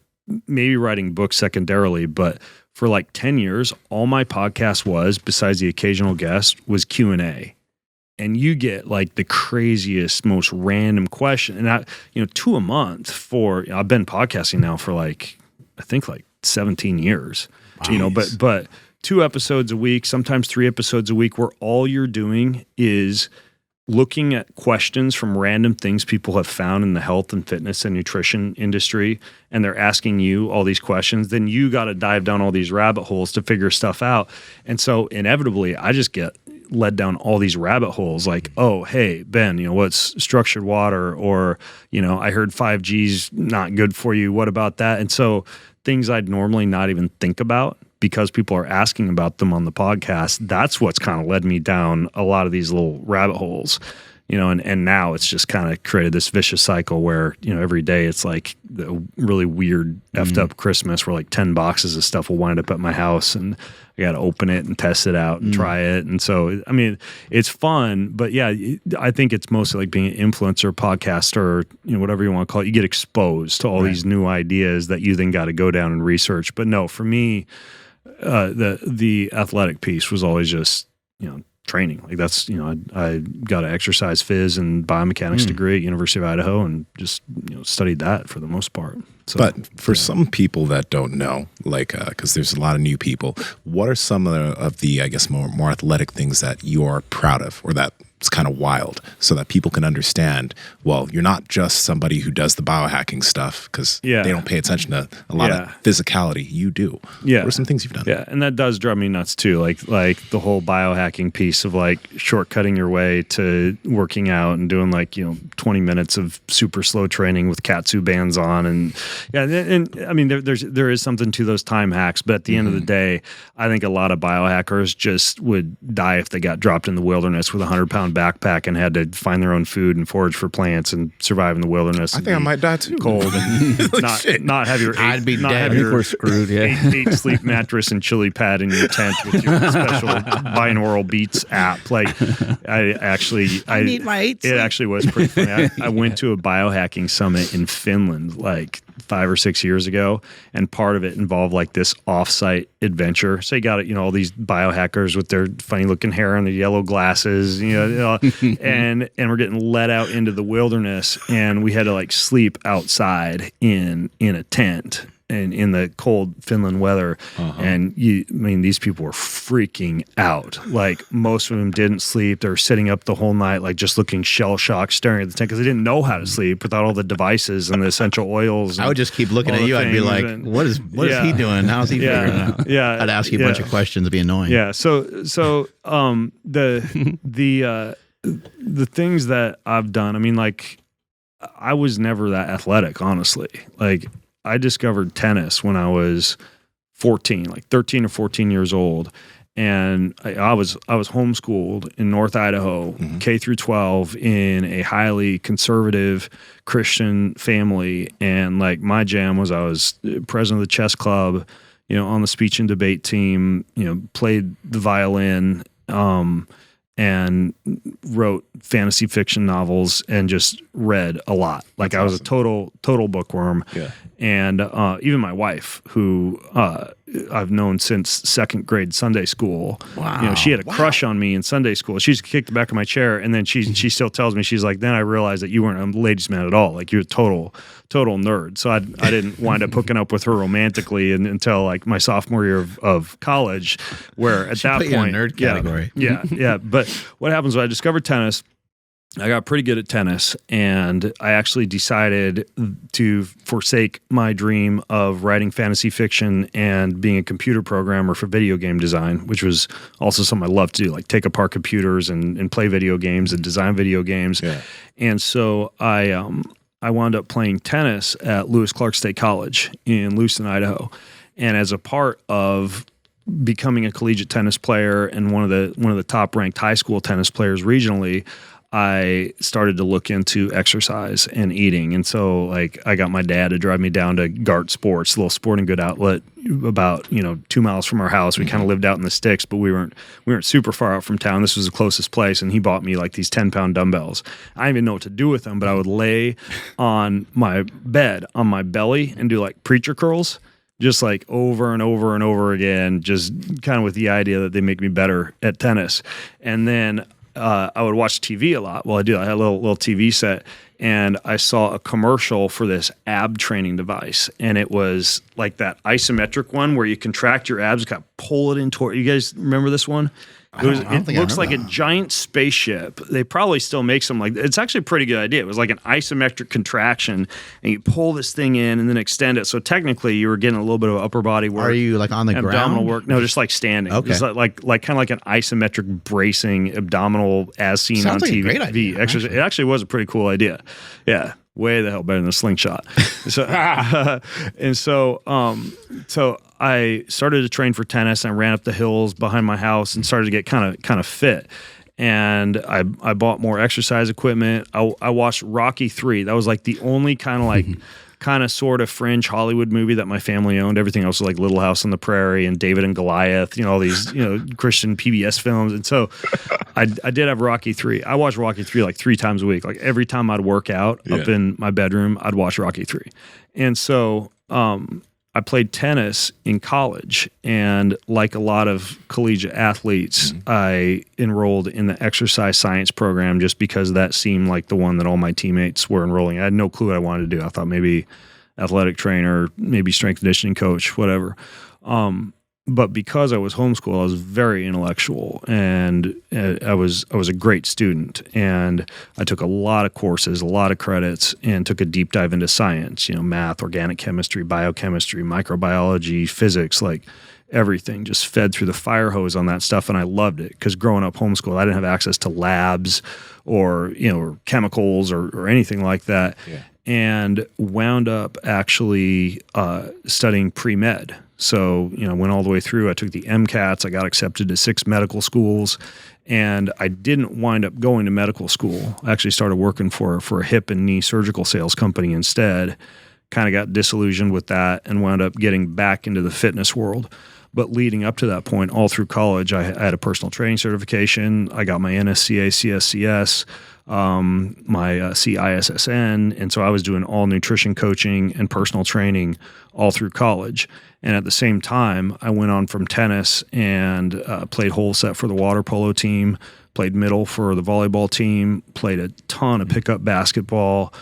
maybe writing books secondarily, but for like 10 years, all my podcast was, besides the occasional guest, was Q&A. And you get like the craziest, most random question. And 2 a month I've been podcasting now for like, I think like 17 years, Nice. but 2 episodes a week, sometimes 3 episodes a week, where all you're doing is looking at questions from random things people have found in the health and fitness and nutrition industry, and they're asking you all these questions. Then you got to dive down all these rabbit holes to figure stuff out. And so inevitably, I just get led down all these rabbit holes like, oh, hey, Ben, what's structured water? Or, I heard 5G's not good for you. What about that? And so things I'd normally not even think about, because people are asking about them on the podcast, that's what's kind of led me down a lot of these little rabbit holes, and now it's just kind of created this vicious cycle where, every day it's like the really weird effed up Christmas where like 10 boxes of stuff will wind up at my house, and I got to open it and test it out and try it. And so, I mean, it's fun, but yeah, I think it's mostly like being an influencer, podcaster, whatever you want to call it. You get exposed to all these new ideas that you then got to go down and research. But no, for me, the athletic piece was always just, training. Like that's, I got an exercise phys and biomechanics degree at University of Idaho, and just, studied that for the most part. So, but for some people that don't know, like, because there's a lot of new people, what are some of the I guess, more athletic things that you are proud of, or that it's kind of wild, so that people can understand, well, you're not just somebody who does the biohacking stuff, because they don't pay attention to a lot of physicality. You do. Yeah. What are some things you've done? Yeah, and that does drive me nuts too. Like the whole biohacking piece of like shortcutting your way to working out and doing like, 20 minutes of super slow training with Katsu bands on. And I mean, there is something to those time hacks, but at the end of the day, I think a lot of biohackers just would die if they got dropped in the wilderness with a 100-pound backpack and had to find their own food and forage for plants and survive in the wilderness. I think I might die too. Cold and not have your I'd be dead. I think we're screwed. Yeah. eight sleep mattress and chili pad in your tent with your special binaural beats app. Like I need my 8 it actually was pretty funny. I went to a biohacking summit in Finland like 5 or 6 years ago, and part of it involved like this off-site adventure. So you got all these biohackers with their funny looking hair and their yellow glasses, and we're getting let out into the wilderness, and we had to like sleep outside in a tent and in the cold Finland weather. And these people were freaking out. Like most of them didn't sleep. They were sitting up the whole night, like just looking shell shocked, staring at the tent, because they didn't know how to sleep without all the devices and the essential oils. I would just keep looking at you. I'd be like, what is he doing? How's he figuring it out? Yeah. I'd ask you a bunch of questions. It'd be annoying. Yeah. So the things that I've done, I mean, like I was never that athletic, honestly. Like I discovered tennis when I was 14, like 13 or 14 years old. And I was homeschooled in North Idaho, K through 12, in a highly conservative Christian family. And like my jam was I was president of the chess club, on the speech and debate team, played the violin, and wrote fantasy fiction novels and just read a lot. Like I was a total bookworm. Yeah. And even my wife, who I've known since second grade Sunday school, she had a crush on me in Sunday school. She's kicked the back of my chair, and then she still tells me, she's like, then I realized that you weren't a ladies' man at all. Like you're a total nerd. So I didn't wind up hooking up with her romantically until like my sophomore year of college, where at that point, in a nerd category. Yeah. But what happens when I discovered tennis, I got pretty good at tennis, and I actually decided to forsake my dream of writing fantasy fiction and being a computer programmer for video game design, which was also something I loved to do, like take apart computers and play video games and design video games. Yeah. And so I wound up playing tennis at Lewis Clark State College in Lewiston, Idaho. And as a part of becoming a collegiate tennis player and one of the top ranked high school tennis players regionally, I started to look into exercise and eating. And so like I got my dad to drive me down to Gart Sports, a little sporting good outlet about, 2 miles from our house. We kind of lived out in the sticks, but we weren't super far out from town. This was the closest place. And he bought me like these 10-pound dumbbells. I didn't even know what to do with them, but I would lay on my bed on my belly and do like preacher curls, just like over and over and over again, just kind of with the idea that they make me better at tennis. And then I would watch TV a lot. Well, I had a little TV set, and I saw a commercial for this ab training device, and it was like that isometric one where you contract your abs, kind of pull it in toward. You guys remember this one? It looks like a giant spaceship. They probably still make some like. It's actually a pretty good idea. It was like an isometric contraction, and you pull this thing in and then extend it. So technically, you were getting a little bit of upper body work. Are you like on the abdominal ground? work? No, just like standing. Okay, just like kind of like an isometric bracing abdominal as seen Sounds on like TV. A great idea, It actually was a pretty cool idea. Yeah. Way the hell better than a slingshot. So, so I started to train for tennis. I ran up the hills behind my house and started to get kind of fit. And I bought more exercise equipment. I watched Rocky 3. That was like the only kind of like sort of fringe Hollywood movie that my family owned. Everything else was like Little House on the Prairie and David and Goliath, all these, Christian PBS films. And so I did have Rocky 3. I watched Rocky 3 like 3 times a week. Like every time I'd work out up in my bedroom, I'd watch Rocky 3. And so I played tennis in college, and like a lot of collegiate athletes, I enrolled in the exercise science program just because that seemed like the one that all my teammates were enrolling. I had no clue what I wanted to do. I thought maybe athletic trainer, maybe strength conditioning coach, whatever. But because I was homeschooled, I was very intellectual, and I was a great student, and I took a lot of courses, a lot of credits, and took a deep dive into science, math, organic chemistry, biochemistry, microbiology, physics, like everything, just fed through the fire hose on that stuff. And I loved it because growing up homeschooled, I didn't have access to labs or chemicals or anything like that. Yeah. And wound up actually studying pre-med. So, went all the way through. I took the MCATs. I got accepted to 6 medical schools, and I didn't wind up going to medical school. I actually started working for a hip and knee surgical sales company instead. Kind of got disillusioned with that and wound up getting back into the fitness world. But leading up to that point, all through college, I had a personal training certification. I got my NSCA, CSCS, my CISSN. And so I was doing all nutrition coaching and personal training all through college. And at the same time, I went on from tennis and played whole set for the water polo team, played middle for the volleyball team, played a ton of pickup basketball,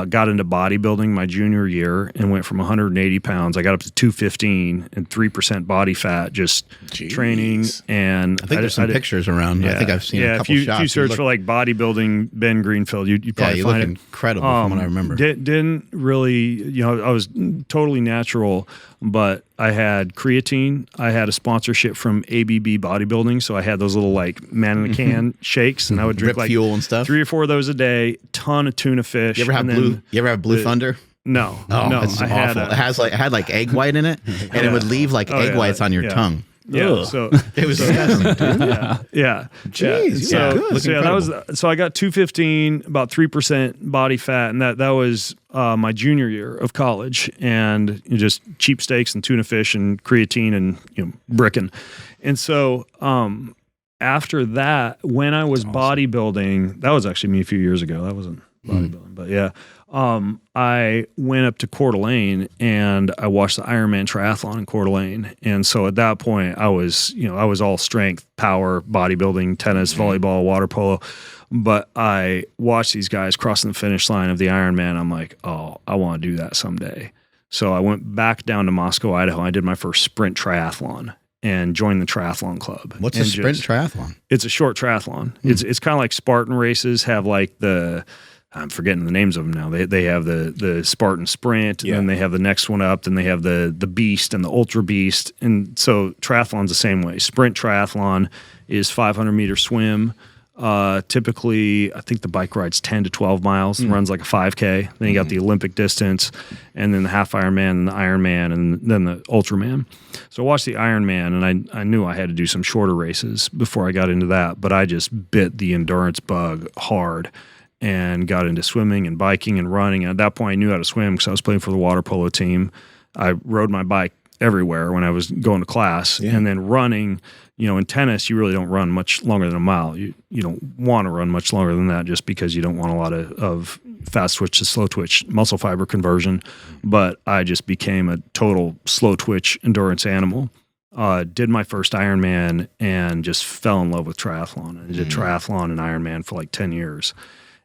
got into bodybuilding my junior year and went from 180 pounds. I got up to 215 and 3% body fat, just training. And I think there's some pictures around. Yeah, I think I've seen a couple shots. If you search for like bodybuilding Ben Greenfield, you probably you find look incredible from what I remember. Didn't really, I was totally natural, but I had creatine. I had a sponsorship from ABB Bodybuilding, so I had those little like man in a can shakes, and I would drink Rip like Fuel and stuff. 3 or 4 of those a day. Ton of tuna fish. You ever have Blue Thunder? No, Oh, no, it's I had awful. It had like egg white in it, and it would leave like egg whites on your tongue. Yeah, Ugh. so It was disgusting, dude. yeah. Jeez, So, yeah, good. so yeah, that was so I got 215, about 3% body fat, and that was my junior year of college, and just cheap steaks and tuna fish and creatine and bricking, and so after that, when I was bodybuilding, that was actually me a few years ago. That wasn't bodybuilding, but yeah. I went up to Coeur d'Alene and I watched the Ironman triathlon in Coeur d'Alene. And so at that point I was all strength, power, bodybuilding, tennis, volleyball, water polo. But I watched these guys crossing the finish line of the Ironman. I'm like, oh, I want to do that someday. So I went back down to Moscow, Idaho. I did my first sprint triathlon and joined the triathlon club. What's a sprint triathlon? It's a short triathlon. It's kind of like Spartan races have like I'm forgetting the names of them now. They have the Spartan Sprint, and then they have the next one up, then they have the Beast and the Ultra Beast. And so triathlon's the same way. Sprint triathlon is 500-meter swim. Typically, I think the bike ride's 10 to 12 miles, runs like a 5K. Then you got the Olympic distance, and then the half Ironman, and the Ironman, and then the Ultraman. So I watched the Ironman, and I knew I had to do some shorter races before I got into that, but I just bit the endurance bug hard and got into swimming and biking and running. And at that point, I knew how to swim because I was playing for the water polo team. I rode my bike everywhere when I was going to class. And then running, in tennis, you really don't run much longer than a mile. You don't want to run much longer than that just because you don't want a lot of fast twitch to slow twitch muscle fiber conversion. But I just became a total slow twitch endurance animal. Did my first Ironman and just fell in love with triathlon. I did triathlon and Ironman for like 10 years.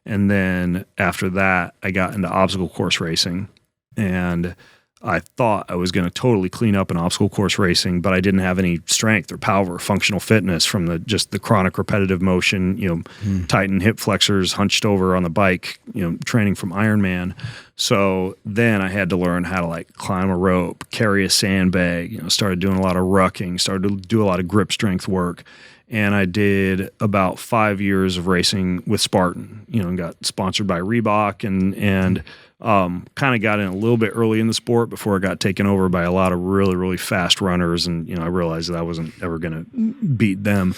And then after that, I got into obstacle course racing, and I thought I was going to totally clean up in obstacle course racing, but I didn't have any strength or power or functional fitness from the chronic repetitive motion, tighten hip flexors, hunched over on the bike, training from Ironman. So then I had to learn how to like climb a rope, carry a sandbag, started doing a lot of rucking, started to do a lot of grip strength work. And I did about 5 years of racing with Spartan, and got sponsored by Reebok and kind of got in a little bit early in the sport before it got taken over by a lot of really, really fast runners. And, I realized that I wasn't ever going to beat them.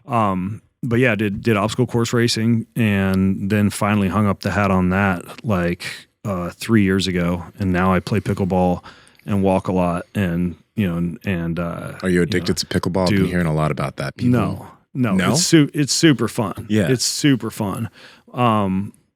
But yeah, did obstacle course racing, and then finally hung up the hat on that like 3 years ago. And now I play pickleball and walk a lot and, are you addicted to pickleball? I've been hearing a lot about that. No? It's super fun. Yeah, it's super fun.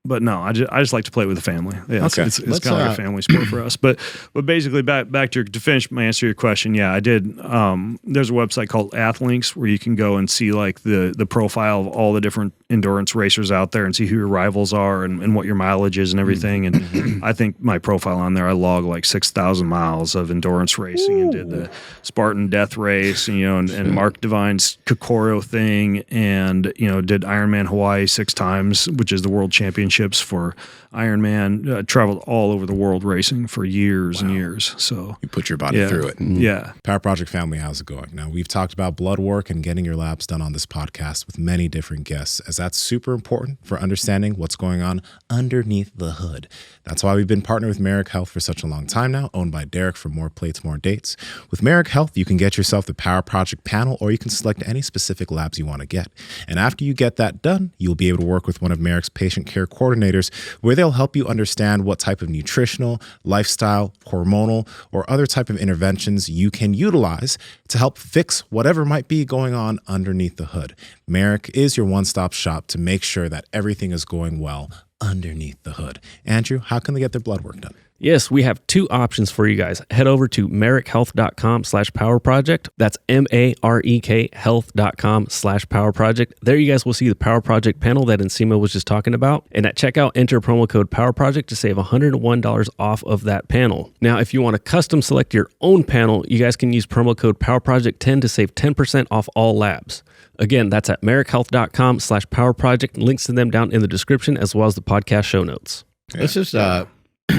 But no, I just like to play with the family. Yeah, it's kind of like a family sport for us. But basically, back to finish my answer to your question. Yeah, I did. There's a website called Athlinks where you can go and see like the profile of all the different endurance racers out there and see who your rivals are and what your mileage is and everything. And I think my profile on there, I log like 6,000 miles of endurance racing and did the Spartan Death Race, and Mark Devine's Kokoro thing, and did Ironman Hawaii 6 times, which is the world championship for Ironman. Traveled all over the world racing for years and years. So you put your body through it. Yeah. Power Project family, how's it going? Now, we've talked about blood work and getting your labs done on this podcast with many different guests, as that's super important for understanding what's going on underneath the hood. That's why we've been partnered with Merrick Health for such a long time now, owned by Derek for more plates, more dates. With Merrick Health, you can get yourself the Power Project panel, or you can select any specific labs you want to get. And after you get that done, you'll be able to work with one of Merrick's patient care coordinators, where they'll help you understand what type of nutritional, lifestyle, hormonal, or other type of interventions you can utilize to help fix whatever might be going on underneath the hood. Merrick is your one-stop shop to make sure that everything is going well underneath the hood. Andrew, how can they get their blood work done? Yes, we have 2 options for you guys. Head over to merrickhealth.com/powerproject. That's MAREK health.com/powerproject. There you guys will see the Power Project panel that Nsima was just talking about. And at checkout, enter promo code PowerProject to save $101 off of that panel. Now, if you want to custom select your own panel, you guys can use promo code PowerProject10 to save 10% off all labs. Again, that's at merrickhealth.com/powerproject. Links to them down in the description, as well as the podcast show notes. Let's just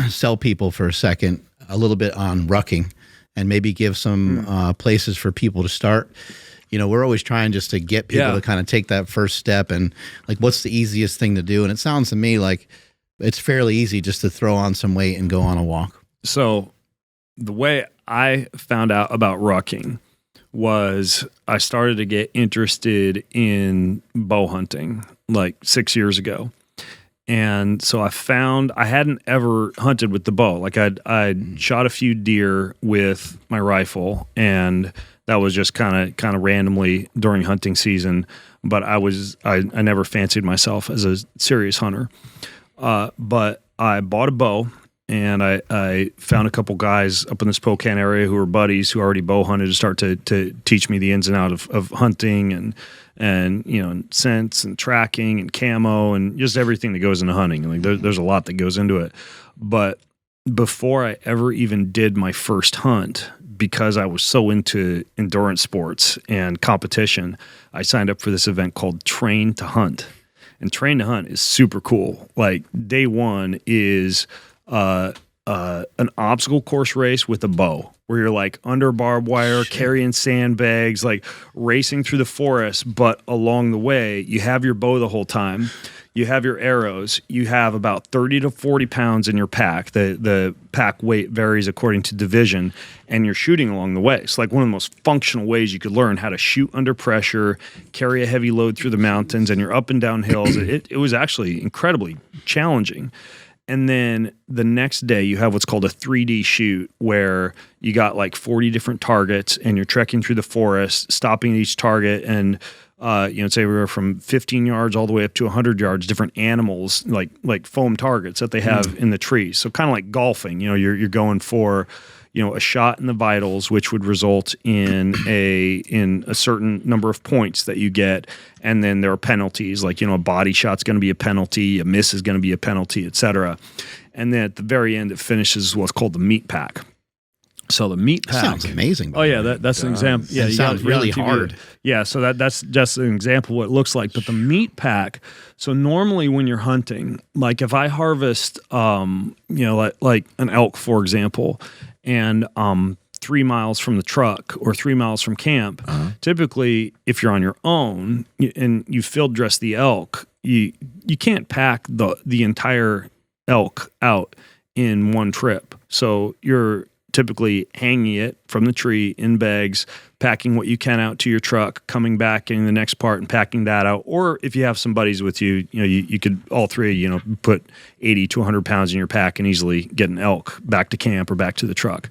sell people for a second a little bit on rucking, and maybe give some places for people to start. We're always trying just to get people to kind of take that first step, and like, what's the easiest thing to do? And it sounds to me like it's fairly easy just to throw on some weight and go on a walk. So the way I found out about rucking was I started to get interested in bow hunting like 6 years ago. And so I hadn't ever hunted with the bow. Like I'd shot a few deer with my rifle, and that was just kind of randomly during hunting season. But I never fancied myself as a serious hunter. But I bought a bow, and I found a couple guys up in the Spokane area who were buddies who already bow hunted to start to teach me the ins and outs of hunting and scents and tracking and camo and just everything that goes into hunting. Like there's a lot that goes into it. But before I ever even did my first hunt, because I was so into endurance sports and competition, I signed up for this event called Train to Hunt. And Train to Hunt is super cool. Like day one is an obstacle course race with a bow, where you're like under barbed wire, carrying sandbags, like racing through the forest. But along the way, you have your bow the whole time. You have your arrows. You have about 30 to 40 pounds in your pack. The pack weight varies according to division, and you're shooting along the way. It's like one of the most functional ways you could learn how to shoot under pressure, carry a heavy load through the mountains, and you're up and down hills. It was actually incredibly challenging. And then the next day you have what's called a 3D shoot, where you got like 40 different targets and you're trekking through the forest, stopping at each target, and it's everywhere from 15 yards all the way up to 100 yards, different animals, like foam targets that they have in the trees. So kind of like golfing, you're going for, a shot in the vitals, which would result in a certain number of points that you get. And then there are penalties, like, a body shot's going to be a penalty, a miss is going to be a penalty, et cetera. And then at the very end, it finishes what's called the meat pack. So the meat pack sounds amazing. Oh yeah, that's an example. Yeah, it sounds really hard. Yeah, so that's just an example of what it looks like. But the meat pack. So normally when you're hunting, like if I harvest, like an elk, for example, and 3 miles from the truck or 3 miles from camp, typically if you're on your own and you field dress the elk, you can't pack the entire elk out in one trip. So you're typically hanging it from the tree in bags, packing what you can out to your truck, coming back in the next part and packing that out. Or if you have some buddies with you, you could all three, put 80 to 100 pounds in your pack and easily get an elk back to camp or back to the truck.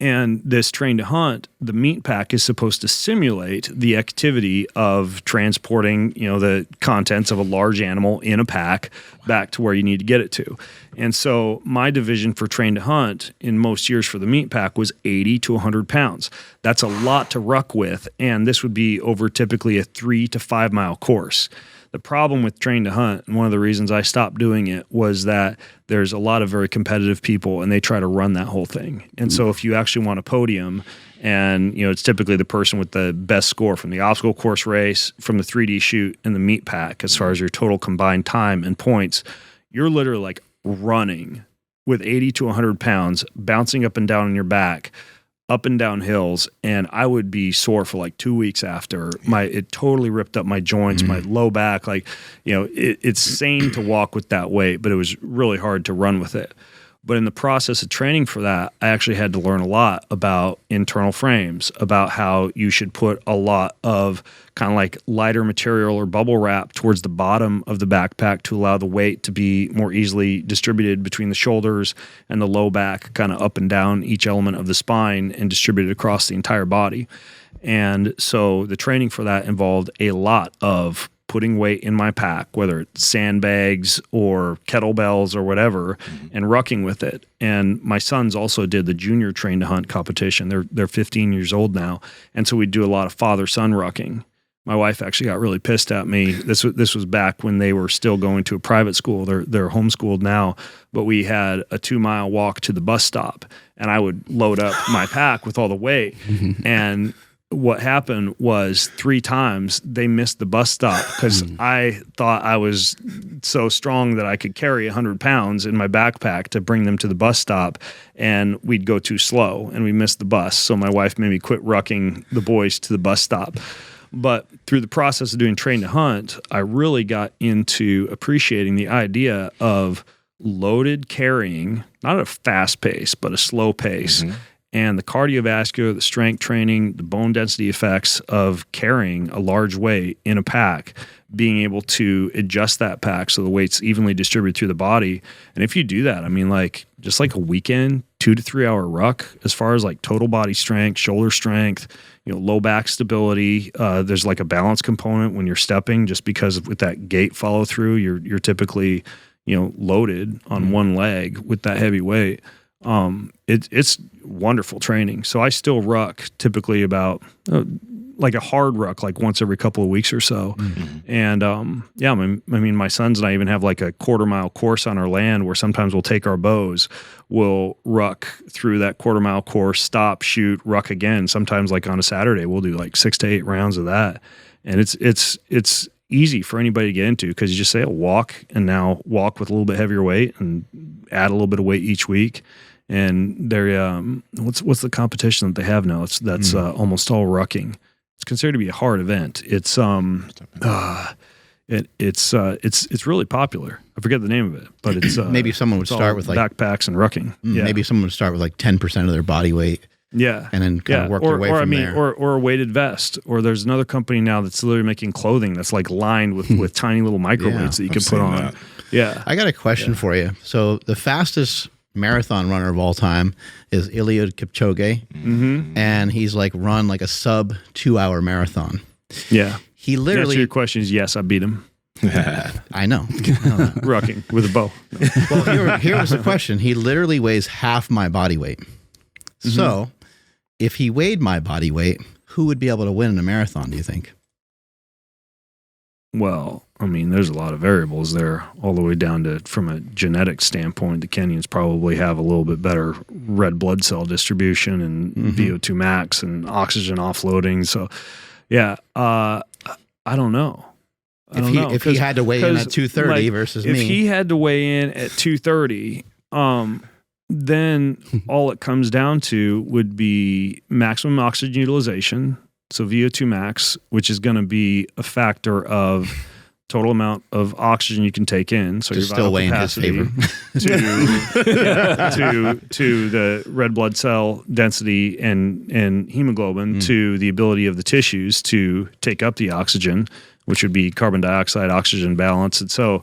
And this Train to Hunt, the meat pack is supposed to simulate the activity of transporting, the contents of a large animal in a pack back to where you need to get it to. And so my division for Train to Hunt in most years for the meat pack was 80 to 100 pounds. That's a lot to ruck with, and this would be over typically a 3 to 5 mile course. The problem with Train to Hunt, and one of the reasons I stopped doing it, was that there's a lot of very competitive people and they try to run that whole thing. And so if you actually want a podium, and it's typically the person with the best score from the obstacle course race, from the 3D shoot, and the meat pack, as far as your total combined time and points, you're literally like running with 80 to 100 pounds, bouncing up and down on your back, up and down hills, and I would be sore for like 2 weeks after. It totally ripped up my joints, my low back. Like, it's sane to walk with that weight, but it was really hard to run with it. But in the process of training for that, I actually had to learn a lot about internal frames, about how you should put a lot of kind of like lighter material or bubble wrap towards the bottom of the backpack to allow the weight to be more easily distributed between the shoulders and the low back, kind of up and down each element of the spine and distributed across the entire body. And so the training for that involved a lot of putting weight in my pack, whether it's sandbags or kettlebells or whatever, and rucking with it. And my sons also did the junior Train to Hunt competition. They're 15 years old now, and so we do a lot of father-son rucking. My wife actually got really pissed at me. This was back when they were still going to a private school. They're homeschooled now, but we had a 2 mile walk to the bus stop, and I would load up my pack with all the weight. And what happened was 3 times they missed the bus stop because I thought I was so strong that I could carry 100 pounds in my backpack to bring them to the bus stop, and we'd go too slow and we missed the bus. So my wife made me quit rucking the boys to the bus stop. But through the process of doing train to hunt, I really got into appreciating the idea of loaded carrying, not at a fast pace, but a slow pace. And the cardiovascular, the strength training, the bone density effects of carrying a large weight in a pack, being able to adjust that pack so the weight's evenly distributed through the body. And if you do that, I mean, like just like a weekend, 2 to 3 hour ruck, as far as like total body strength, shoulder strength, low back stability. There's like a balance component when you're stepping, just because with that gait follow through, you're typically, loaded on one leg with that heavy weight. It's wonderful training. So I still ruck typically about like a hard ruck, like once every couple of weeks or so. And my sons and I even have like a 1/4 mile course on our land where sometimes we'll take our bows, we'll ruck through that 1/4 mile course, stop, shoot, ruck again. Sometimes like on a Saturday, we'll do like 6 to 8 rounds of that. And it's easy for anybody to get into because you just say walk with a little bit heavier weight and add a little bit of weight each week. And they're what's the competition that they have now? That's almost all rucking. It's considered to be a hard event. It's really popular. I forget the name of it, but it's maybe someone would start with like backpacks and rucking. Maybe someone would start with like 10% of their body weight. Yeah, and then kind of work their way from there. Or a weighted vest. Or there's another company now that's literally making clothing that's like lined with tiny little microweights that you can put on. That. Yeah, I got a question for you. So the fastest marathon runner of all time is Eliud Kipchoge, and he's like run like a sub 2 hour marathon. Yeah, he literally. To answer your question is yes, I beat him. I know. Rucking with a bow. Well, here was the question. He literally weighs half my body weight. So, if he weighed my body weight, who would be able to win in a marathon, do you think? Well, I mean, there's a lot of variables there, all the way down to, from a genetic standpoint, the Kenyans probably have a little bit better red blood cell distribution and VO2 max and oxygen offloading. So, yeah, I don't know. If he had to weigh in at 230 versus me. If he had to weigh in at 230, then all it comes down to would be maximum oxygen utilization, so VO2 max, which is going to be a factor of total amount of oxygen you can take in. So just your still vital weighing his capacity favor. to the red blood cell density and hemoglobin, to the ability of the tissues to take up the oxygen, which would be carbon dioxide oxygen balance. And so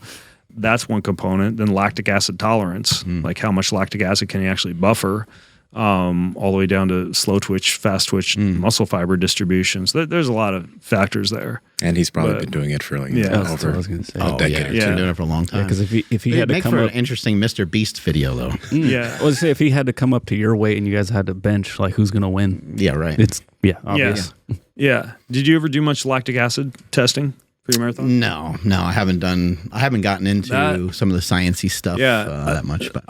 that's one component. Then lactic acid tolerance, like how much lactic acid can you actually buffer, all the way down to slow twitch, fast twitch, muscle fiber distribution. So there's a lot of factors there. And he's probably been doing it for like over I was going to say. a decade. He's been doing it for a long time. Because if he had to make come for up, an interesting Mr. Beast video, though. Yeah. I was say if he had to come up to your weight and you guys had to bench, like who's going to win? Yeah, right. It's obvious. Yeah. Did you ever do much lactic acid testing for your marathon? No, I haven't gotten into some of the sciencey stuff that much. But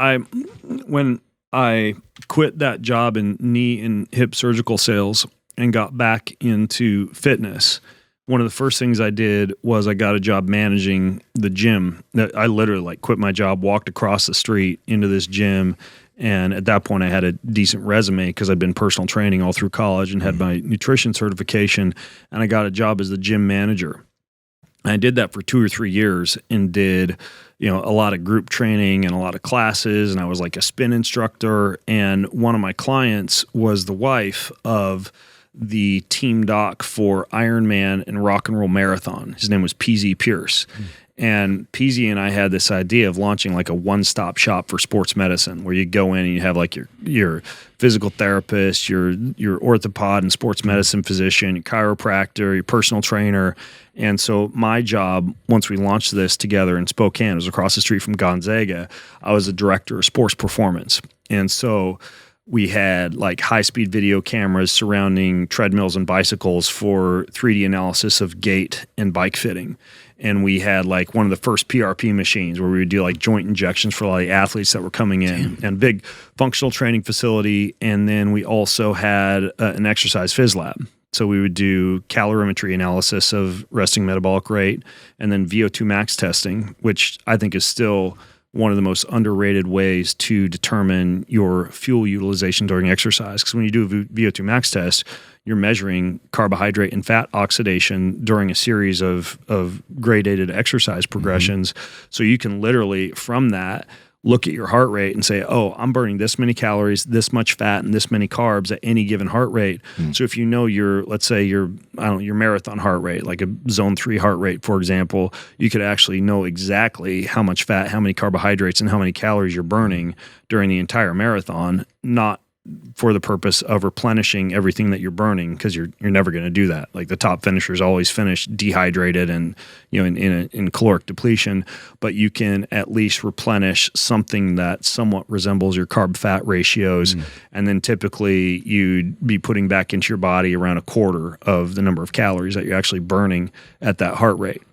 when I quit that job in knee and hip surgical sales and got back into fitness, one of the first things I did was I got a job managing the gym. I literally like quit my job, walked across the street into this gym. And at that point I had a decent resume because I'd been personal training all through college and had my nutrition certification. And I got a job as the gym manager. I did that for 2 or 3 years and did, a lot of group training and a lot of classes. And I was like a spin instructor. And one of my clients was the wife of the team doc for Ironman and Rock and Roll Marathon. His name was PZ Pierce. And PZ and I had this idea of launching like a one-stop shop for sports medicine, where you go in and you have like your physical therapist, your orthopod and sports medicine physician, your chiropractor, your personal trainer. And so my job, once we launched this together in Spokane, it was across the street from Gonzaga, I was the director of sports performance. And so we had like high-speed video cameras surrounding treadmills and bicycles for 3D analysis of gait and bike fitting. And we had like one of the first PRP machines where we would do like joint injections for all the athletes that were coming in, and big functional training facility. And then we also had an exercise phys lab. So we would do calorimetry analysis of resting metabolic rate, and then VO2 max testing, which I think is still one of the most underrated ways to determine your fuel utilization during exercise. Because when you do a VO2 max test, you're measuring carbohydrate and fat oxidation during a series of gradated exercise progressions. So you can literally, from that, look at your heart rate and say, oh, I'm burning this many calories, this much fat, and this many carbs at any given heart rate. So if you know let's say your marathon heart rate, like a zone 3 heart rate, for example, you could actually know exactly how much fat, how many carbohydrates, and how many calories you're burning during the entire marathon, not for the purpose of replenishing everything that you're burning, because you're never going to do that. Like the top finishers always finish dehydrated and in caloric depletion, but you can at least replenish something that somewhat resembles your carb fat ratios, and then typically you'd be putting back into your body around a quarter of the number of calories that you're actually burning at that heart rate.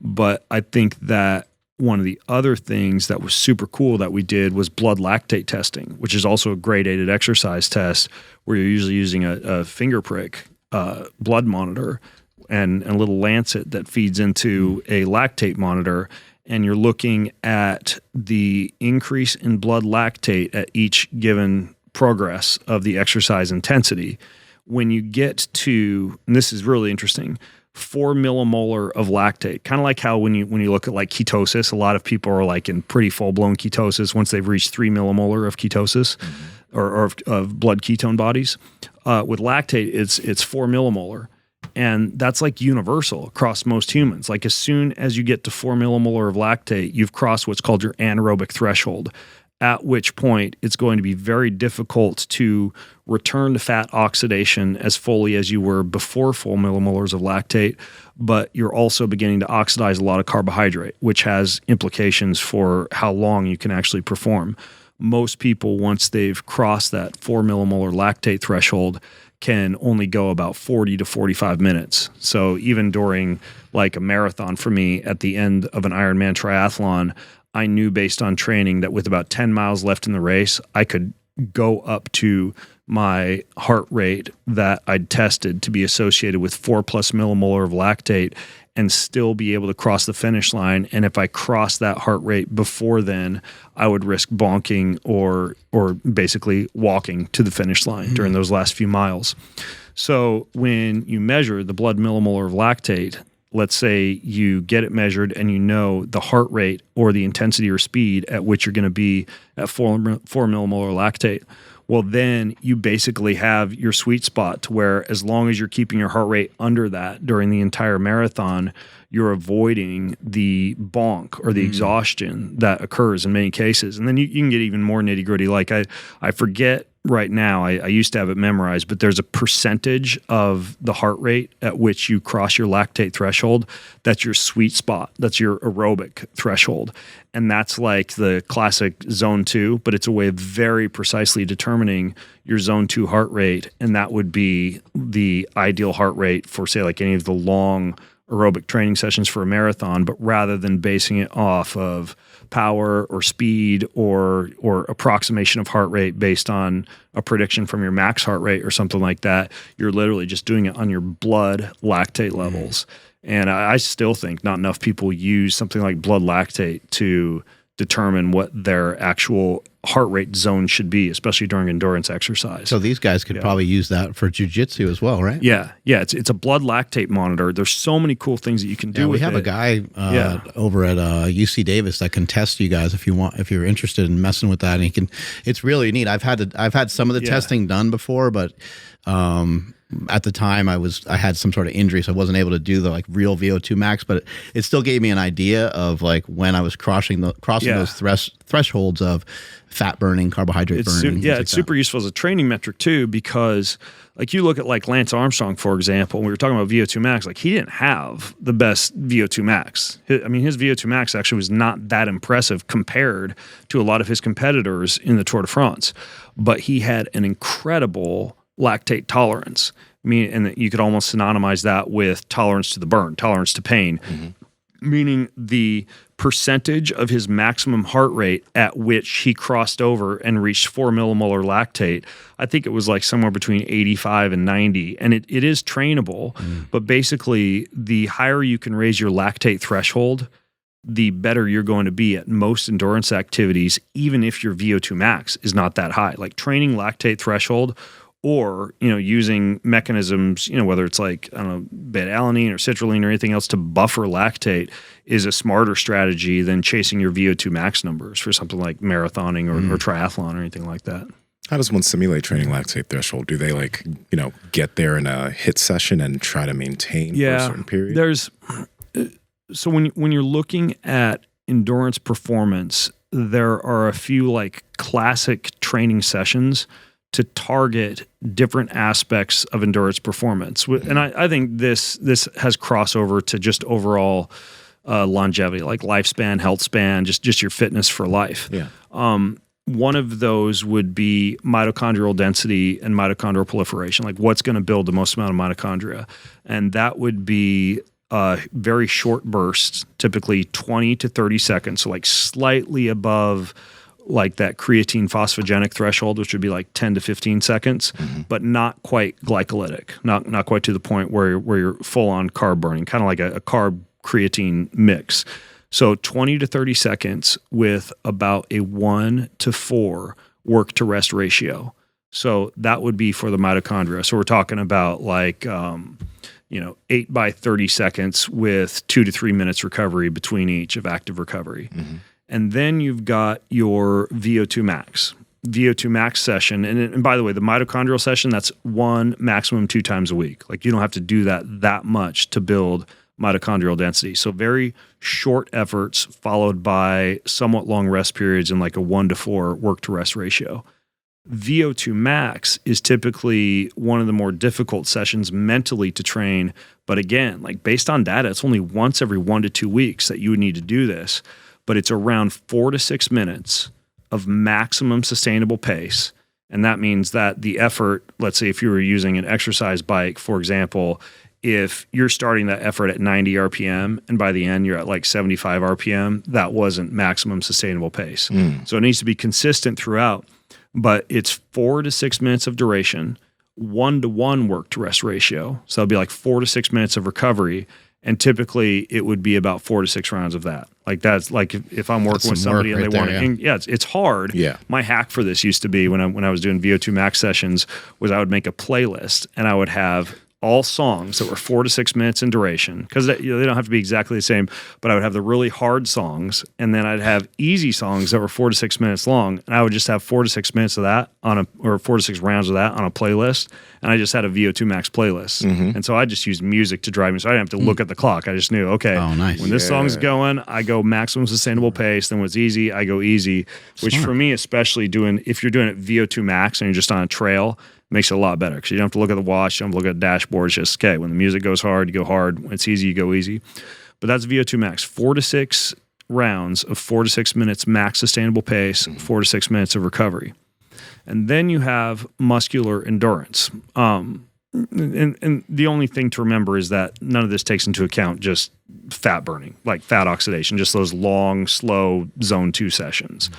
But I think that one of the other things that was super cool that we did was blood lactate testing, which is also a gradated exercise test where you're usually using a finger prick blood monitor and a little lancet that feeds into a lactate monitor. And you're looking at the increase in blood lactate at each given progress of the exercise intensity. When you get to, and this is really interesting, 4 millimolar of lactate, kind of like how when you look at like ketosis, a lot of people are like in pretty full-blown ketosis once they've reached 3 millimolar of ketosis or of blood ketone bodies. With lactate, it's 4 millimolar. And that's like universal across most humans. Like as soon as you get to 4 millimolar of lactate, you've crossed what's called your anaerobic threshold, at which point it's going to be very difficult to return to fat oxidation as fully as you were before 4 millimolars of lactate, but you're also beginning to oxidize a lot of carbohydrate, which has implications for how long you can actually perform. Most people, once they've crossed that 4 millimolar lactate threshold, can only go about 40 to 45 minutes. So even during like a marathon for me at the end of an Ironman triathlon, I knew based on training that with about 10 miles left in the race, I could go up to my heart rate that I'd tested to be associated with 4+ millimolar of lactate and still be able to cross the finish line. And if I crossed that heart rate before then, I would risk bonking or basically walking to the finish line during those last few miles. So when you measure the blood millimolar of lactate, let's say you get it measured and you know the heart rate or the intensity or speed at which you're going to be at 4 millimolar lactate. Well, then you basically have your sweet spot to where as long as you're keeping your heart rate under that during the entire marathon, you're avoiding the bonk or the exhaustion that occurs in many cases. And then you can get even more nitty gritty. Like I forget right now, I used to have it memorized, but there's a percentage of the heart rate at which you cross your lactate threshold. That's your sweet spot. That's your aerobic threshold. And that's like the classic zone 2, but it's a way of very precisely determining your zone 2 heart rate. And that would be the ideal heart rate for, say, like any of the long aerobic training sessions for a marathon, but rather than basing it off of power or speed or approximation of heart rate based on a prediction from your max heart rate or something like that, you're literally just doing it on your blood lactate levels. And I still think not enough people use something like blood lactate to determine what their actual heart rate zone should be, especially during endurance exercise. So these guys could probably use that for jiu-jitsu as well, right? Yeah. It's a blood lactate monitor. There's so many cool things that you can do with it. We have a guy over at UC Davis that can test you guys if you're interested in messing with that. And it's really neat. I've had some of the testing done before, but at the time I had some sort of injury, so I wasn't able to do the like real VO2 max, but it still gave me an idea of like when I was crossing those thresholds of fat burning, carbohydrate burning. It's super useful as a training metric too, because like you look at like Lance Armstrong, for example, when we were talking about VO2 max, like he didn't have the best VO2 max. His VO2 max actually was not that impressive compared to a lot of his competitors in the Tour de France, but he had an incredible lactate tolerance. And you could almost synonymize that with tolerance to the burn, tolerance to pain, meaning the percentage of his maximum heart rate at which he crossed over and reached 4 millimolar lactate. I think it was like somewhere between 85 and 90. And it is trainable, but basically the higher you can raise your lactate threshold, the better you're going to be at most endurance activities, even if your VO2 max is not that high. Like training lactate threshold, or, using mechanisms, whether it's like, I don't know, beta-alanine or citrulline or anything else to buffer lactate is a smarter strategy than chasing your VO2 max numbers for something like marathoning or triathlon or anything like that. How does one simulate training lactate threshold? Do they get there in a HIIT session and try to maintain for a certain period? So when you're looking at endurance performance, there are a few like classic training sessions to target different aspects of endurance performance. And I think this has crossover to just overall longevity, like lifespan, health span, just your fitness for life. Yeah. One of those would be mitochondrial density and mitochondrial proliferation, like what's going to build the most amount of mitochondria. And that would be very short bursts, typically 20 to 30 seconds, so like slightly above like that creatine phosphogenic threshold, which would be like 10 to 15 seconds, but not quite glycolytic, not quite to the point where you're full on carb burning, kind of like a carb creatine mix. So 20 to 30 seconds with about a 1-to-4 work to rest ratio. So that would be for the mitochondria. So we're talking about like, 8 by 30 seconds with 2 to 3 minutes recovery between each of active recovery. And then you've got your VO2 max. VO2 max session. And by the way, the mitochondrial session, that's one, maximum 2 times a week. Like you don't have to do that much to build mitochondrial density. So very short efforts followed by somewhat long rest periods and like a 1-to-4 work to rest ratio. VO2 max is typically one of the more difficult sessions mentally to train. But again, like based on data, it's only once every 1 to 2 weeks that you would need to do this. But it's around 4 to 6 minutes of maximum sustainable pace. And that means that the effort, let's say if you were using an exercise bike, for example, if you're starting that effort at 90 RPM and by the end you're at like 75 RPM, that wasn't maximum sustainable pace. So it needs to be consistent throughout, but it's 4 to 6 minutes of duration, 1-to-1 work to rest ratio. So it'll be like 4 to 6 minutes of recovery. And typically it would be about 4 to 6 rounds of that. Like that's like if I'm working with somebody and they want to, it's hard. Yeah. My hack for this used to be when I was doing VO2 max sessions was I would make a playlist and I would have all songs that were 4 to 6 minutes in duration, because they don't have to be exactly the same, but I would have the really hard songs, and then I'd have easy songs that were 4 to 6 minutes long, and I would just have 4 to 6 minutes of that or 4 to 6 rounds of that on a playlist, and I just had a VO2 max playlist. And so I just used music to drive me, so I didn't have to look at the clock. I just knew, okay, when this song's going, I go maximum sustainable pace, then when it's easy, I go easy, which for me, especially if you're doing it VO2 max and you're just on a trail, makes it a lot better because you don't have to look at the watch, you don't have to look at the dashboard. It's just, okay, when the music goes hard, you go hard. When it's easy, you go easy. But that's VO2 max. 4 to 6 rounds of 4 to 6 minutes max sustainable pace, 4 to 6 minutes of recovery. And then you have muscular endurance. And the only thing to remember is that none of this takes into account just fat burning, like fat oxidation, just those long, slow zone 2 sessions.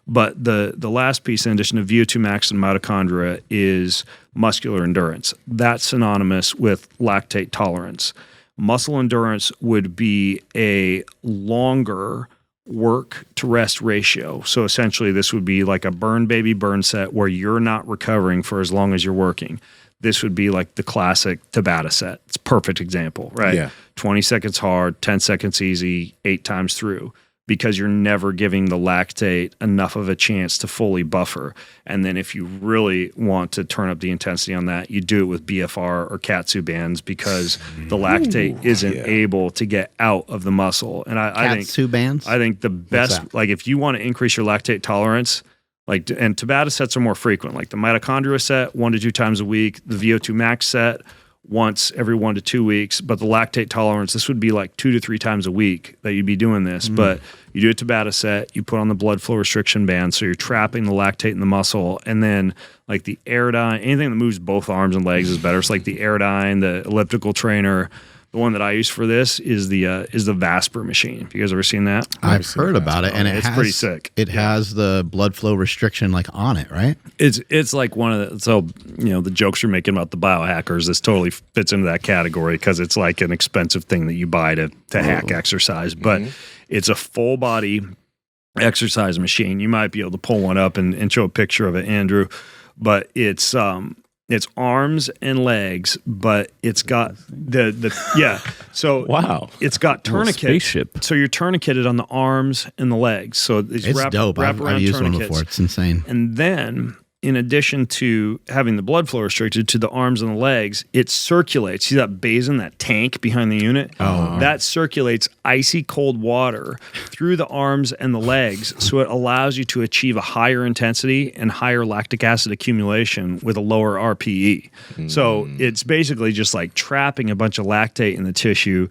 But the last piece, in addition to VO2 max and mitochondria, is muscular endurance. That's synonymous with lactate tolerance. Muscle endurance would be a longer work to rest ratio. So essentially, this would be like a burn baby burn set where you're not recovering for as long as you're working. This would be like the classic Tabata set. It's a perfect example, right? Yeah. 20 seconds hard, 10 seconds easy, 8 times through, because you're never giving the lactate enough of a chance to fully buffer. And then if you really want to turn up the intensity on that, you do it with BFR or Katsu bands because the lactate isn't able to get out of the muscle. And I think the best, like if you want to increase your lactate tolerance, and Tabata sets are more frequent, like the mitochondria set 1 to 2 times a week, the VO2 max set once every 1 to 2 weeks, but the lactate tolerance, this would be like 2 to 3 times a week that you'd be doing this. But you do a Tabata set, you put on the blood flow restriction band, so you're trapping the lactate in the muscle, and then like the Aerodyne, anything that moves both arms and legs is better. It's like the Aerodyne, the elliptical trainer, The one that I use for this is the Vasper machine. Have you guys ever seen that? I've heard about it, and it's pretty sick. It has the blood flow restriction like on it, right? It's like one of the, so the jokes you're making about the biohackers, this totally fits into that category because it's like an expensive thing that you buy to hack exercise, but it's a full body exercise machine. You might be able to pull one up and show a picture of it, Andrew, but it's arms and legs, but it's got so wow, it's got tourniquets. Spaceship. So you're tourniqueted on the arms and the legs. So it's dope. I've used one before. It's insane. And then, in addition to having the blood flow restricted to the arms and the legs, it circulates. See that basin, that tank behind the unit? That circulates icy cold water through the arms and the legs, so it allows you to achieve a higher intensity and higher lactic acid accumulation with a lower RPE. So it's basically just like trapping a bunch of lactate in the tissue.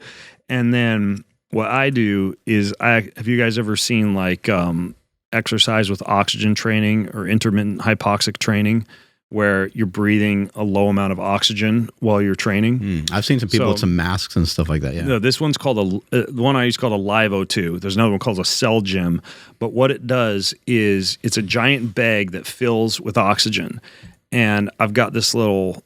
And then what I do is, have you guys ever seen like exercise with oxygen training or intermittent hypoxic training where you're breathing a low amount of oxygen while you're training? I've seen some people with some masks and stuff like that. Yeah. No, this one's called the one I use called a Live O2. There's another one called a Cell Gym. But what it does is it's a giant bag that fills with oxygen. And I've got this little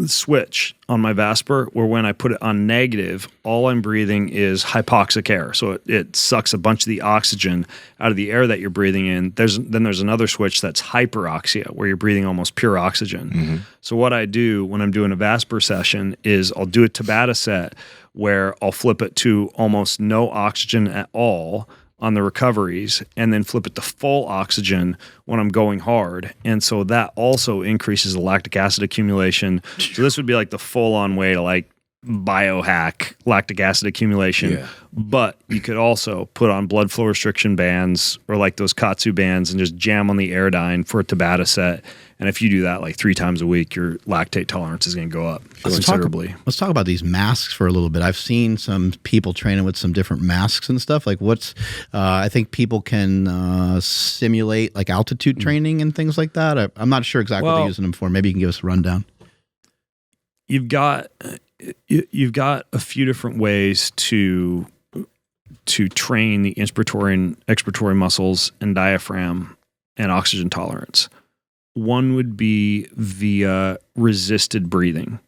switch on my Vasper where when I put it on negative, all I'm breathing is hypoxic air. So it sucks a bunch of the oxygen out of the air that you're breathing in. Then there's another switch that's hyperoxia, where you're breathing almost pure oxygen. So what I do when I'm doing a Vasper session is I'll do a Tabata set where I'll flip it to almost no oxygen at all on the recoveries, and then flip it to full oxygen when I'm going hard. And so that also increases the lactic acid accumulation. So this would be like the full-on way to like biohack lactic acid accumulation. Yeah. But you could also put on blood flow restriction bands or like those Katsu bands and just jam on the Airdyne for a Tabata set. And if you do that like 3 times a week, your lactate tolerance is going to go up considerably. Let's talk about these masks for a little bit. I've seen some people training with some different masks and stuff. Like I think people can simulate like altitude training and things like that. I'm not sure exactly what they're using them for. Maybe you can give us a rundown. You've got a few different ways to train the inspiratory and expiratory muscles and diaphragm and oxygen tolerance. One would be via resisted breathing.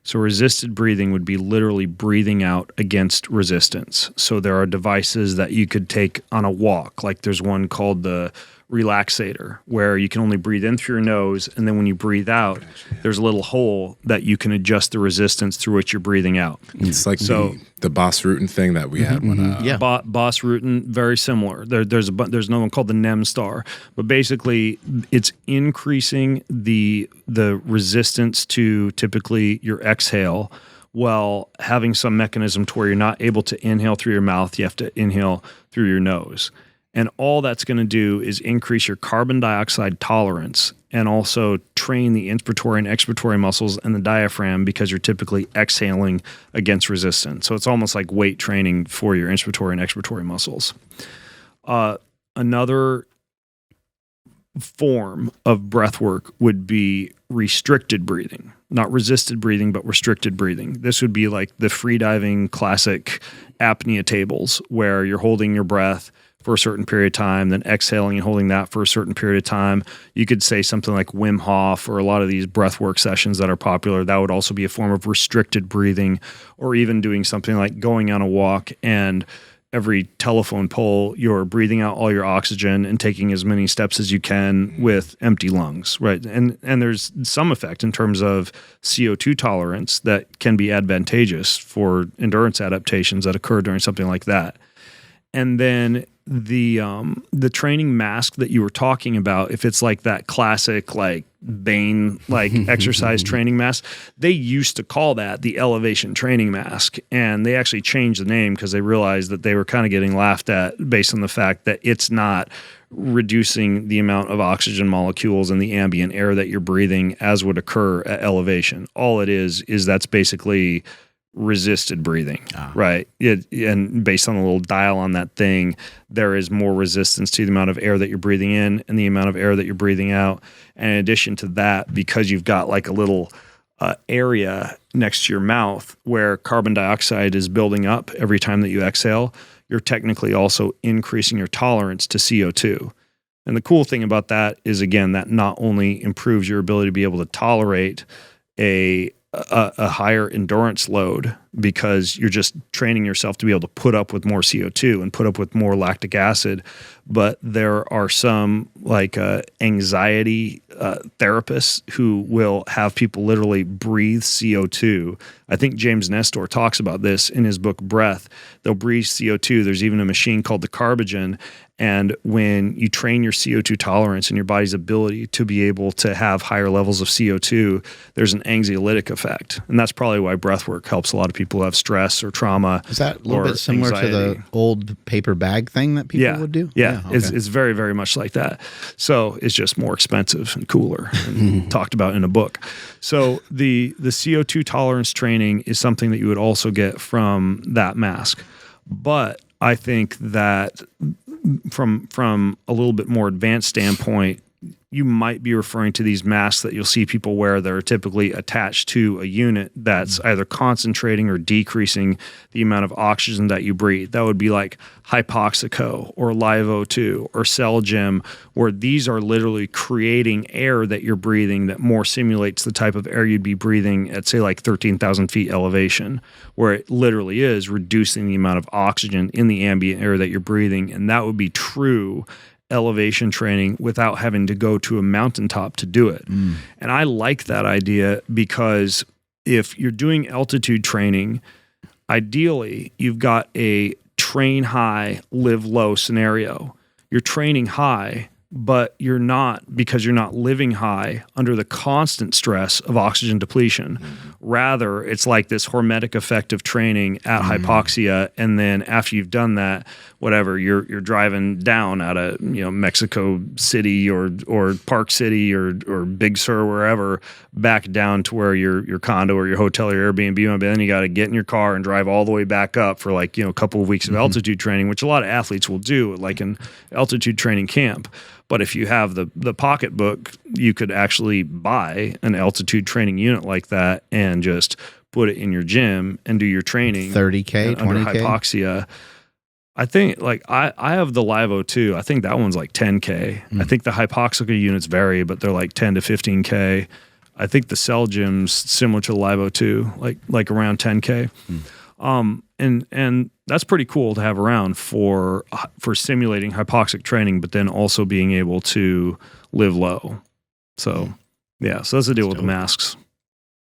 So resisted breathing would be literally breathing out against resistance. So there are devices that you could take on a walk. Like there's one called the relaxator, where you can only breathe in through your nose, and then when you breathe out, there's a little hole that you can adjust the resistance through which you're breathing out. It's like the Boss Rutan thing that we had when Boss Rutan, very similar. There's another one called the NEM Star, but basically it's increasing the resistance to typically your exhale while having some mechanism to where you're not able to inhale through your mouth. You have to inhale through your nose. And all that's going to do is increase your carbon dioxide tolerance and also train the inspiratory and expiratory muscles and the diaphragm, because you're typically exhaling against resistance. So it's almost like weight training for your inspiratory and expiratory muscles. Another form of breath work would be restricted breathing. Not resisted breathing, but restricted breathing. This would be like the freediving classic apnea tables, where you're holding your breath for a certain period of time, then exhaling and holding that for a certain period of time. You could say something like Wim Hof, or a lot of these breathwork sessions that are popular. That would also be a form of restricted breathing, or even doing something like going on a walk and every telephone pole, you're breathing out all your oxygen and taking as many steps as you can with empty lungs, right? And there's some effect in terms of CO2 tolerance that can be advantageous for endurance adaptations that occur during something like that. And then the training mask that you were talking about, if it's like that classic like Bane like exercise training mask, they used to call that the elevation training mask, and they actually changed the name because they realized that they were kind of getting laughed at based on the fact that it's not reducing the amount of oxygen molecules in the ambient air that you're breathing as would occur at elevation. All it is that's basically resisted breathing, right? And based on the little dial on that thing, there is more resistance to the amount of air that you're breathing in and the amount of air that you're breathing out. And in addition to that, because you've got like a little area next to your mouth where carbon dioxide is building up every time that you exhale, you're technically also increasing your tolerance to CO2. And the cool thing about that is, again, that not only improves your ability to be able to tolerate a higher endurance load, because you're just training yourself to be able to put up with more CO2 and put up with more lactic acid. But there are some anxiety therapists who will have people literally breathe CO2. I think James Nestor talks about this in his book Breath. They'll breathe CO2. There's even a machine called the Carbogen. And when you train your CO2 tolerance and your body's ability to be able to have higher levels of CO2, there's an anxiolytic effect. And that's probably why breath work helps a lot of people who have stress or trauma. Is that a little bit similar to the old paper bag thing that people would do? Yeah, okay. It's very, very much like that. So it's just more expensive and cooler and talked about in a book. So the CO2 tolerance training is something that you would also get from that mask. But I think that from a little bit more advanced standpoint, you might be referring to these masks that you'll see people wear that are typically attached to a unit that's either concentrating or decreasing the amount of oxygen that you breathe. That would be like Hypoxico or Live O2 or Celgem, where these are literally creating air that you're breathing that more simulates the type of air you'd be breathing at, say, like 13,000 feet elevation, where it literally is reducing the amount of oxygen in the ambient air that you're breathing. And that would be true elevation training without having to go to a mountaintop to do it. And I like that idea, because if you're doing altitude training, ideally you've got a train high, live low scenario. You're training high, but you're not, because you're not living high under the constant stress of oxygen depletion. Rather, it's like this hormetic effect of training at hypoxia, and then after you've done that, whatever, you're driving down out of Mexico City or Park City or Big Sur, wherever, back down to where your condo or your hotel or Airbnb, and then you got to get in your car and drive all the way back up for a couple of weeks of altitude training, which a lot of athletes will do, like an altitude training camp. But if you have the pocketbook, you could actually buy an altitude training unit like that and just put it in your gym and do your training. 30K, 20K? Under hypoxia. I think I have the Live O2. I think that one's like 10K. I think the hypoxica units vary, but they're like 10 to 15K. I think the Celgem's similar to the Live O2, like around 10K. And that's pretty cool to have around for simulating hypoxic training, but then also being able to live low. So so that's the deal with the masks.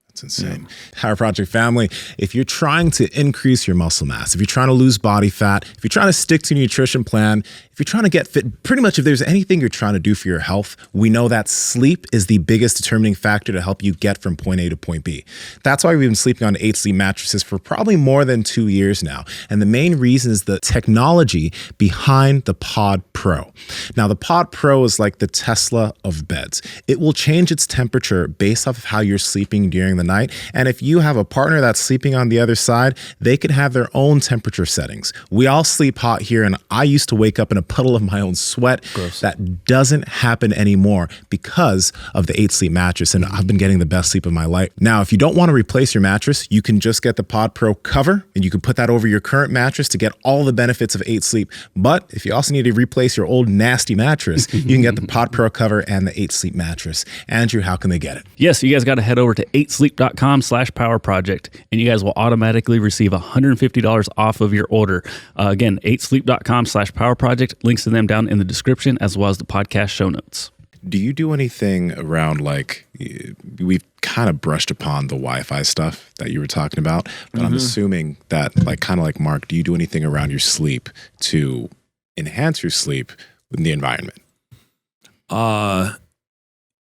That's insane. Power Project family, if you're trying to increase your muscle mass, if you're trying to lose body fat, if you're trying to stick to your nutrition plan, if you're trying to get fit, pretty much if there's anything you're trying to do for your health, we know that sleep is the biggest determining factor to help you get from point A to point B. That's why we've been sleeping on 8 Sleep mattresses for probably more than 2 years now. And the main reason is the technology behind the Pod Pro. Now, the Pod Pro is like the Tesla of beds. It will change its temperature based off of how you're sleeping during the night. And if you have a partner that's sleeping on the other side, they could have their own temperature settings. We all sleep hot here, and I used to wake up in a puddle of my own sweat. Gross. That doesn't happen anymore because of the 8 Sleep mattress, and I've been getting the best sleep of my life. Now, if you don't want to replace your mattress, you can just get the Pod Pro cover, and you can put that over your current mattress to get all the benefits of 8 Sleep. But if you also need to replace your old nasty mattress, you can get the Pod Pro cover and the 8 Sleep mattress. Andrew, how can they get it? Yes, you guys got to head over to 8sleep.com/powerproject, and you guys will automatically receive $150 off of your order. Again, 8sleep.com/powerproject. Links to them down in the description, as well as the podcast show notes. Do you do anything around, we've kind of brushed upon the Wi-Fi stuff that you were talking about, but I'm assuming that, kind of like Mark, do you do anything around your sleep to enhance your sleep in the environment?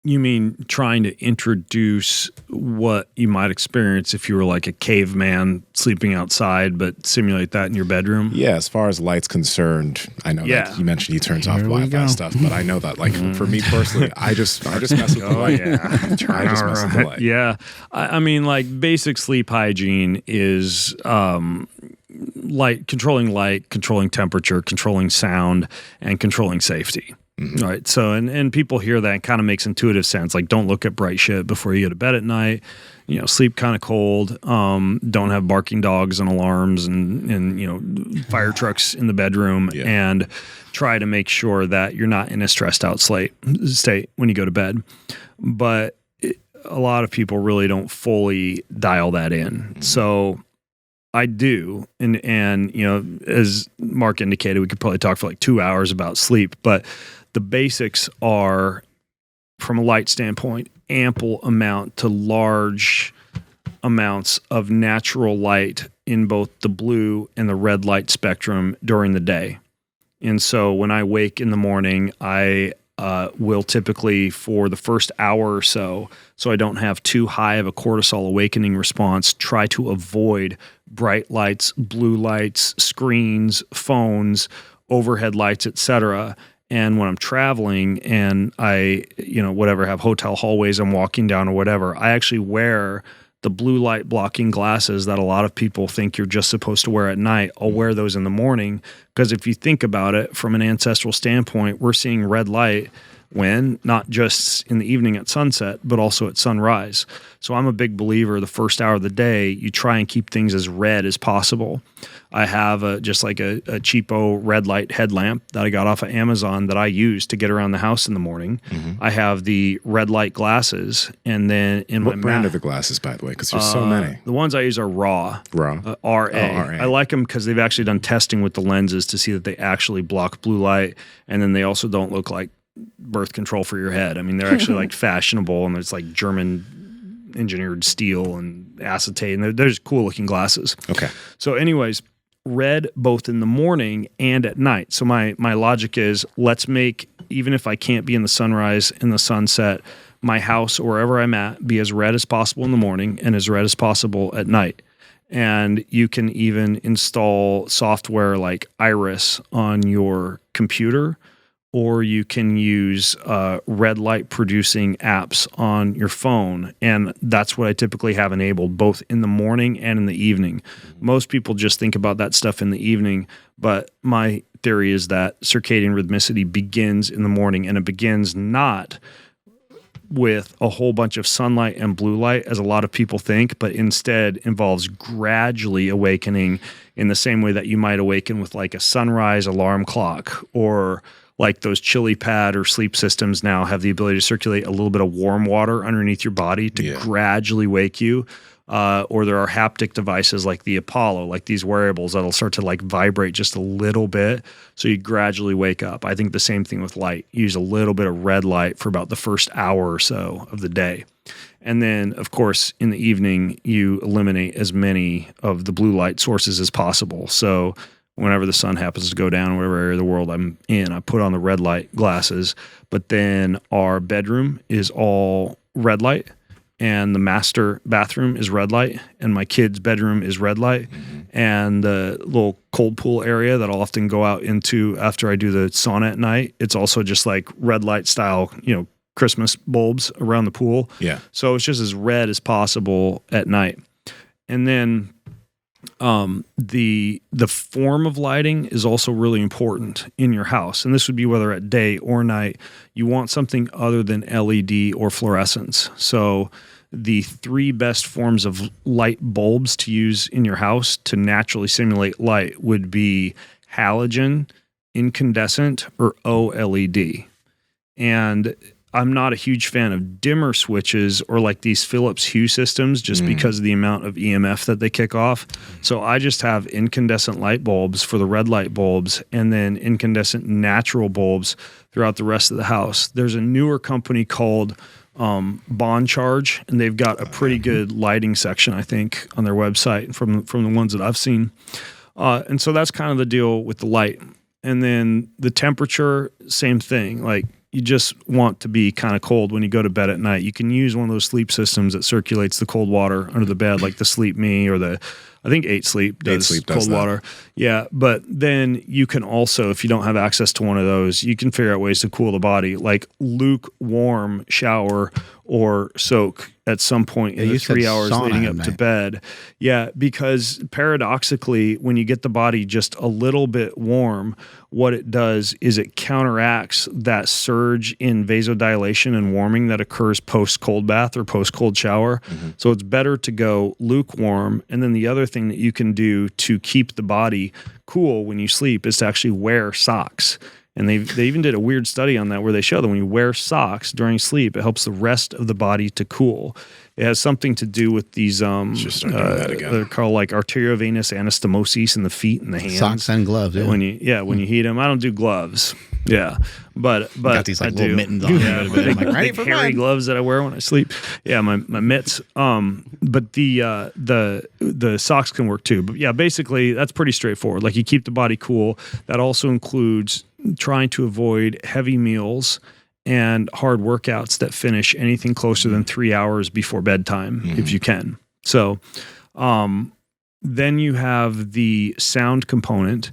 You mean trying to introduce what you might experience if you were like a caveman sleeping outside, but simulate that in your bedroom? Yeah, as far as light's concerned, I know that you mentioned he turns off Wi-Fi stuff, but I know that, for me personally, I just mess with the light. I just mess with the light. Yeah. I mean, basic sleep hygiene is controlling light, controlling temperature, controlling sound, and controlling safety. All right. So, and people hear that and kind of makes intuitive sense. Like, don't look at bright shit before you go to bed at night. Sleep kind of cold. Don't have barking dogs and alarms and fire trucks in the bedroom, and try to make sure that you're not in a stressed out state when you go to bed. But a lot of people really don't fully dial that in. So I do. And as Mark indicated, we could probably talk for like 2 hours about sleep, but the basics are, from a light standpoint, ample amount to large amounts of natural light in both the blue and the red light spectrum during the day. And so when I wake in the morning, I will typically, for the first hour or so I don't have too high of a cortisol awakening response, try to avoid bright lights, blue lights, screens, phones, overhead lights, etc. And when I'm traveling and I, have hotel hallways I'm walking down or whatever, I actually wear the blue light blocking glasses that a lot of people think you're just supposed to wear at night. I'll wear those in the morning, because if you think about it from an ancestral standpoint, we're seeing red light when, not just in the evening at sunset, but also at sunrise. So I'm a big believer the first hour of the day, you try and keep things as red as possible. I have just like a cheapo red light headlamp that I got off of Amazon that I use to get around the house in the morning. I have the red light glasses, and then what brand are the glasses, by the way? Because there's so many. The ones I use are RA. RA. I like them because they've actually done testing with the lenses to see that they actually block blue light, and then they also don't look like birth control for your head. I mean, they're actually like fashionable, and it's like German engineered steel and acetate, and they're just cool looking glasses. Okay. So anyways, red both in the morning and at night. So my logic is, let's make, even if I can't be in the sunrise and the sunset, my house or wherever I'm at be as red as possible in the morning and as red as possible at night. And you can even install software like Iris on your computer, or you can use red light producing apps on your phone. And that's what I typically have enabled both in the morning and in the evening. Most people just think about that stuff in the evening, but my theory is that circadian rhythmicity begins in the morning, and it begins not with a whole bunch of sunlight and blue light, as a lot of people think, but instead involves gradually awakening in the same way that you might awaken with like a sunrise alarm clock, or like those chili pad or sleep systems now have the ability to circulate a little bit of warm water underneath your body to gradually wake you. Or there are haptic devices like the Apollo, like these wearables that'll start to like vibrate just a little bit, so you gradually wake up. I think the same thing with light. Use a little bit of red light for about the first hour or so of the day. And then, of course, in the evening, you eliminate as many of the blue light sources as possible. So whenever the sun happens to go down in whatever area of the world I'm in, I put on the red light glasses. But then our bedroom is all red light, and the master bathroom is red light, and my kid's bedroom is red light, and the little cold pool area that I'll often go out into after I do the sauna at night, it's also just like red light style, Christmas bulbs around the pool. Yeah. So it's just as red as possible at night. And then the form of lighting is also really important in your house, and this would be whether at day or night. You want something other than LED or fluorescence. So the three best forms of light bulbs to use in your house to naturally simulate light would be halogen, incandescent, or OLED. And I'm not a huge fan of dimmer switches or like these Philips Hue systems, just because of the amount of EMF that they kick off. So I just have incandescent light bulbs for the red light bulbs, and then incandescent natural bulbs throughout the rest of the house. There's a newer company called Bond Charge, and they've got a pretty good lighting section, I think, on their website from the ones that I've seen. And so that's kind of the deal with the light. And then the temperature, same thing. Like, you just want to be kind of cold when you go to bed at night. You can use one of those sleep systems that circulates the cold water under the bed, like the Sleep Me or I think 8 Sleep does cold water. Yeah, but then you can also, if you don't have access to one of those, you can figure out ways to cool the body, like lukewarm shower or soak at some point in the 3 hours leading up to night. bed. Yeah, because paradoxically, when you get the body just a little bit warm, what it does is it counteracts that surge in vasodilation and warming that occurs post-cold bath or post-cold shower. So it's better to go lukewarm. And then the other thing that you can do to keep the body cool when you sleep is to actually wear socks. And they even did a weird study on that where they show that when you wear socks during sleep, it helps the rest of the body to cool. It has something to do with these they're called like arteriovenous anastomosis in the feet and the hands. Socks and gloves. Yeah. When you heat them, I don't do gloves. Yeah, but got these like I little do. mittens on. Yeah, I'm like, ready big for hairy bed. gloves that I wear when I sleep. Yeah, my mitts. But the socks can work too. But yeah, basically that's pretty straightforward. Like you keep the body cool. That also includes trying to avoid heavy meals and hard workouts that finish anything closer than 3 hours before bedtime, if you can. So then you have the sound component.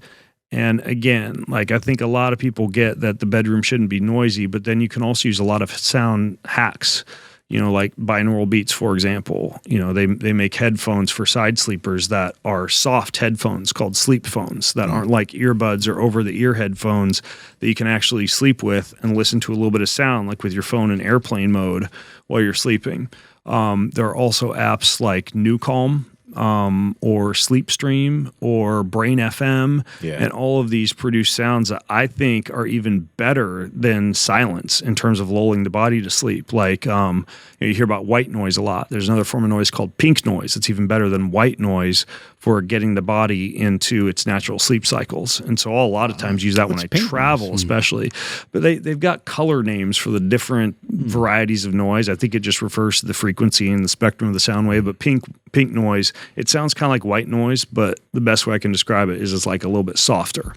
And again, like I think a lot of people get that the bedroom shouldn't be noisy, but then you can also use a lot of sound hacks, like binaural beats, for example. They make headphones for side sleepers that are soft headphones called sleep phones that aren't like earbuds or over-the-ear headphones that you can actually sleep with and listen to a little bit of sound, like with your phone in airplane mode while you're sleeping. There are also apps like New Calm, or Sleepstream or Brain FM, and all of these produce sounds that I think are even better than silence in terms of lulling the body to sleep. Like you hear about white noise a lot. There's another form of noise called pink noise. It's even better than white noise for getting the body into its natural sleep cycles. And so I'll a lot of times use that when I travel, especially. But they've got color names for the different varieties of noise. I think it just refers to the frequency and the spectrum of the sound wave. But pink noise, it sounds kind of like white noise, but the best way I can describe it is it's like a little bit softer.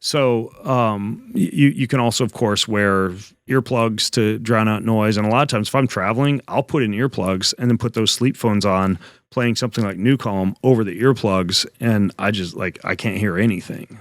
So you can also, of course, wear earplugs to drown out noise. And a lot of times if I'm traveling, I'll put in earplugs and then put those sleep phones on, playing something like New Calm over the earplugs. And I just I can't hear anything.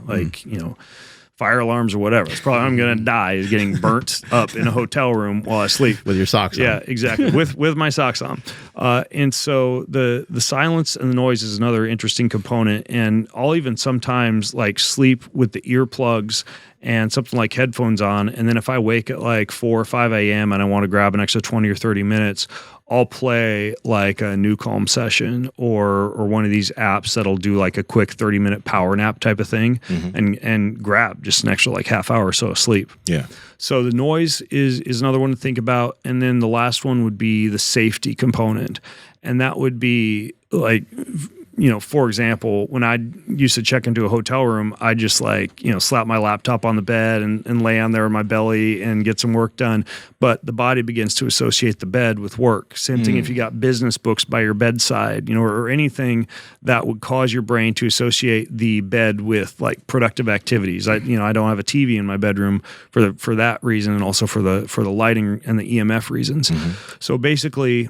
Fire alarms or whatever. It's probably I'm going to die is getting burnt up in a hotel room while I sleep. With your socks on. Yeah, exactly. with my socks on. And so the silence and the noise is another interesting component. And I'll even sometimes sleep with the earplugs and something like headphones on. And then if I wake at 4 or 5 a.m. and I want to grab an extra 20 or 30 minutes, I'll play a New Calm session or one of these apps that'll do a quick 30-minute power nap type of thing and grab just an extra half hour or so of sleep. Yeah. So the noise is another one to think about. And then the last one would be the safety component. And that would be for example, when I used to check into a hotel room, I just slap my laptop on the bed and lay on there on my belly and get some work done. But the body begins to associate the bed with work. Same thing if you got business books by your bedside, or anything that would cause your brain to associate the bed with productive activities. I don't have a TV in my bedroom for that reason, and also for the lighting and the EMF reasons. So basically,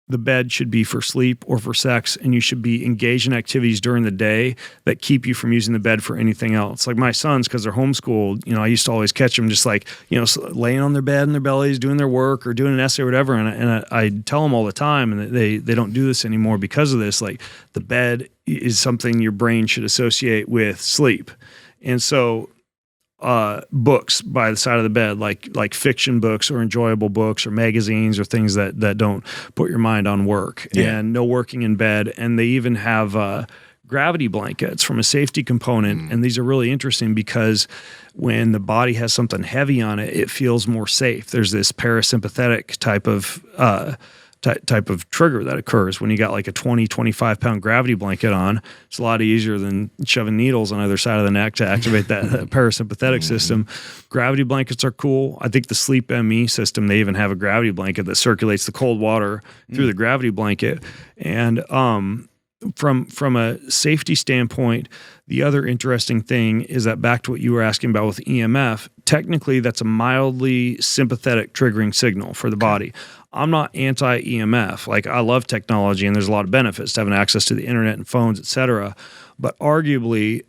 the bed should be for sleep or for sex, and you should be engaged in activities during the day that keep you from using the bed for anything else. Like my sons, because they're homeschooled, I used to always catch them just laying on their bed in their bellies, doing their work or doing an essay or whatever. And I tell them all the time, and they don't do this anymore because of this. The bed is something your brain should associate with sleep. And so books by the side of the bed, like fiction books or enjoyable books or magazines or things that don't put your mind on work, and no working in bed. And they even have gravity blankets from a safety component. And these are really interesting because when the body has something heavy on it, it feels more safe. There's this parasympathetic type of trigger that occurs when you got a 20, 25 pound gravity blanket on. It's a lot easier than shoving needles on either side of the neck to activate that parasympathetic system. Gravity blankets are cool. I think the Sleep ME system, they even have a gravity blanket that circulates the cold water through the gravity blanket. And from a safety standpoint, the other interesting thing is that back to what you were asking about with EMF, technically that's a mildly sympathetic triggering signal for the body. I'm not anti-EMF. I love technology and there's a lot of benefits to having access to the internet and phones, et cetera. But arguably,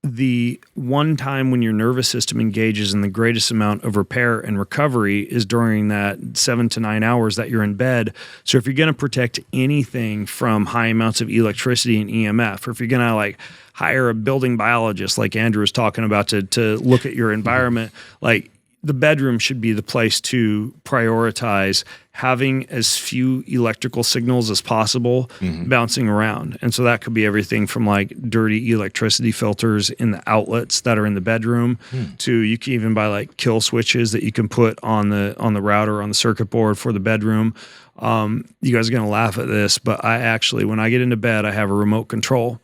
the one time when your nervous system engages in the greatest amount of repair and recovery is during that 7 to 9 hours that you're in bed. So if you're going to protect anything from high amounts of electricity and EMF, or if you're going to like hire a building biologist like Andrew was talking about to look at your environment, like the bedroom should be the place to prioritize having as few electrical signals as possible bouncing around. And so that could be everything from like dirty electricity filters in the outlets that are in the bedroom to you can even buy like kill switches that you can put on the router, on the circuit board for the bedroom. You guys are going to laugh at this, but I actually, when I get into bed, I have a remote control.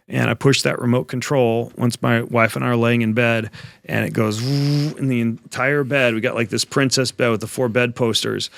And I push that remote control once my wife and I are laying in bed, and it goes in the entire bed. We got like this princess bed with the 4 bed posters.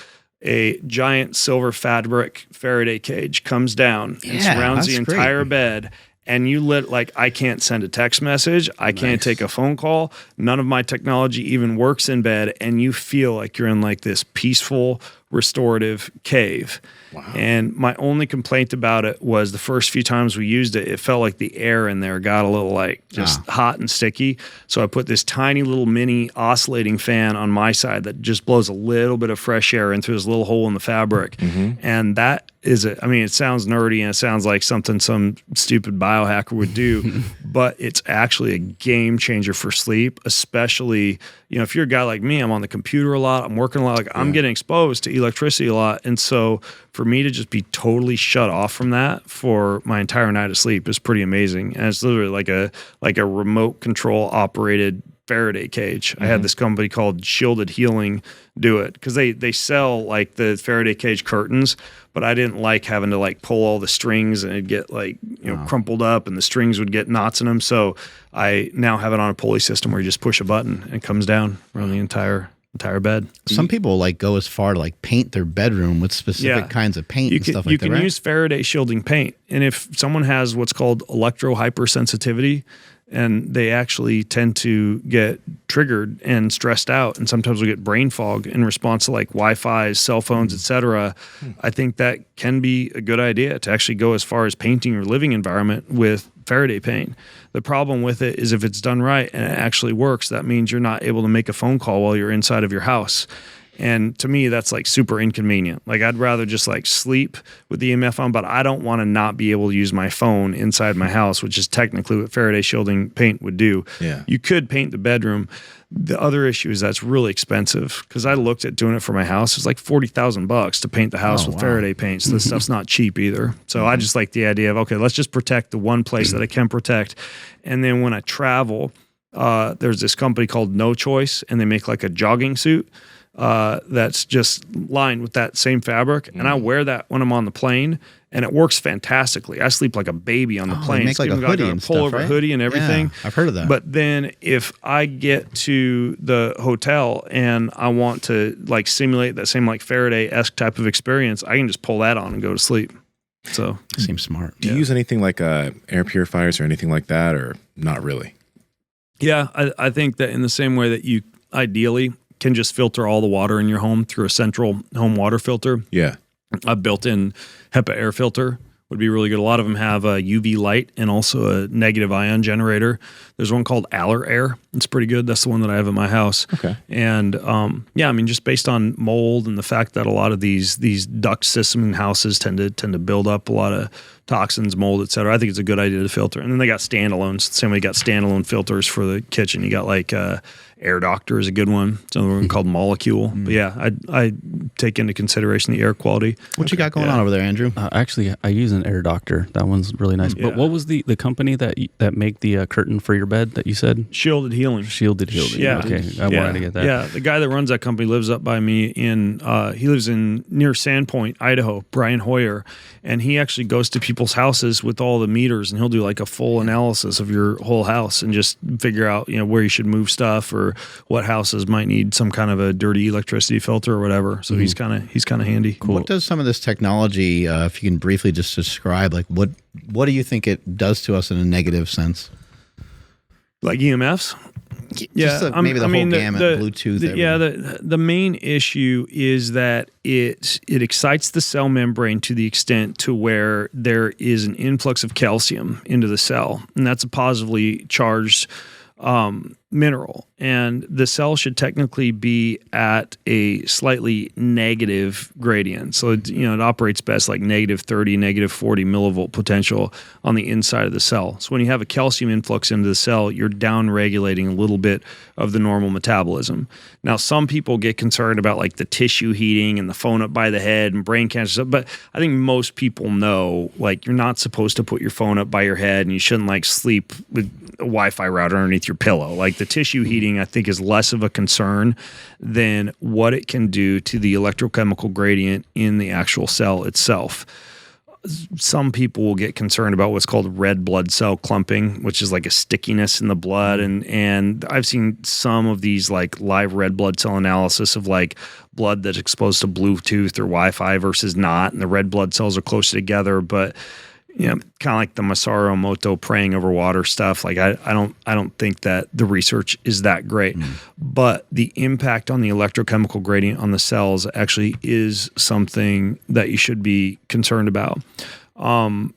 A giant silver fabric Faraday cage comes down and surrounds the entire bed. And you I can't send a text message. I can't take a phone call. None of my technology even works in bed. And you feel like you're in like this peaceful, restorative cave. Wow. And my only complaint about it was the first few times we used it, it felt like the air in there got a little like just hot and sticky. So I put this tiny little mini oscillating fan on my side that just blows a little bit of fresh air in through this little hole in the fabric. And that is it. I mean, it sounds nerdy and it sounds like something some stupid biohacker would do, but it's actually a game changer for sleep, especially, you know, if you're a guy like me, I'm on the computer a lot, I'm working a lot, like I'm getting exposed to electricity a lot. And so for me to just be totally shut off from that for my entire night of sleep is pretty amazing. And it's literally like a remote control operated Faraday cage. I had this company called Shielded Healing do it because they sell like the Faraday cage curtains, but I didn't like having to like pull all the strings and it'd get like, you know, crumpled up and the strings would get knots in them. So I now have it on a pulley system where you just push a button and it comes down around the entire bed. Some people like go as far to like paint their bedroom with specific kinds of paint and stuff like that. You can use Faraday shielding paint. And if someone has what's called electro hypersensitivity, and they actually tend to get triggered and stressed out, and sometimes we get brain fog in response to like Wi-Fi, cell phones, etc. I think that can be a good idea to actually go as far as painting your living environment with Faraday paint. The problem with it is if it's done right and it actually works, that means you're not able to make a phone call while you're inside of your house. And to me, that's like super inconvenient. Like I'd rather just like sleep with the EMF on, but I don't want to not be able to use my phone inside my house, which is technically what Faraday shielding paint would do. Yeah. You could paint the bedroom. The other issue is that's really expensive because I looked at doing it for my house. It's like $40,000 to paint the house with Faraday paint. So this stuff's not cheap either. So I just like the idea of, okay, let's just protect the one place that I can protect. And then when I travel, there's this company called No Choice, and they make like a jogging suit. That's just lined with that same fabric, and I wear that when I'm on the plane, and it works fantastically. I sleep like a baby on the plane. They make like a hoodie and stuff, pullover hoodie and everything. Yeah, I've heard of that. But then if I get to the hotel and I want to like simulate that same like Faraday-esque type of experience, I can just pull that on and go to sleep. So seems smart. Do you use anything like air purifiers or anything like that, or not really? Yeah, I think that in the same way that you ideally can just filter all the water in your home through a central home water filter. Yeah. A built-in HEPA air filter would be really good. A lot of them have a UV light and also a negative ion generator. There's one called Aller Air. It's pretty good. That's the one that I have in my house. Okay. And yeah, I mean, just based on mold and the fact that a lot of these duct system in houses tend to build up a lot of toxins, mold, et cetera. I think it's a good idea to filter. And then they got standalones. Same way you got standalone filters for the kitchen. You got like Air Doctor is a good one. It's another one called Molecule. But yeah, I take into consideration the air quality. What you got going on over there, Andrew? Actually, I use an Air Doctor. That one's really nice. But what was the company that make the curtain for your bed that you said? Shielded Healing. Shielded Healing. Yeah. Okay. I wanted to get that. Yeah. The guy that runs that company lives up by me he lives in near Sandpoint, Idaho, Brian Hoyer. And he actually goes to people's houses with all the meters, and he'll do like a full analysis of your whole house and just figure out, you know, where you should move stuff or what houses might need some kind of a dirty electricity filter or whatever. So he's kind of handy. Cool. What does some of this technology, if you can briefly just describe, like what do you think it does to us in a negative sense? Like EMFs? maybe the whole gamut, Bluetooth. The main issue is that it excites the cell membrane to the extent to where there is an influx of calcium into the cell, and that's a positively charged mineral, and the cell should technically be at a slightly negative gradient. So it operates best like -30, -40 millivolt potential on the inside of the cell. So when you have a calcium influx into the cell, you're down regulating a little bit of the normal metabolism. Now, some people get concerned about like the tissue heating and the phone up by the head and brain cancer stuff, but I think most people know like you're not supposed to put your phone up by your head, and you shouldn't like sleep with a Wi-Fi router underneath your pillow. Like the tissue heating, I think, is less of a concern than what it can do to the electrochemical gradient in the actual cell itself. Some people will get concerned about what's called red blood cell clumping, which is like a stickiness in the blood. And I've seen some of these like live red blood cell analysis of like blood that's exposed to Bluetooth or Wi-Fi versus not. And the red blood cells are closer together, but kind of like the Masaru Emoto praying over water stuff. Like I don't think that the research is that great, but the impact on the electrochemical gradient on the cells actually is something that you should be concerned about.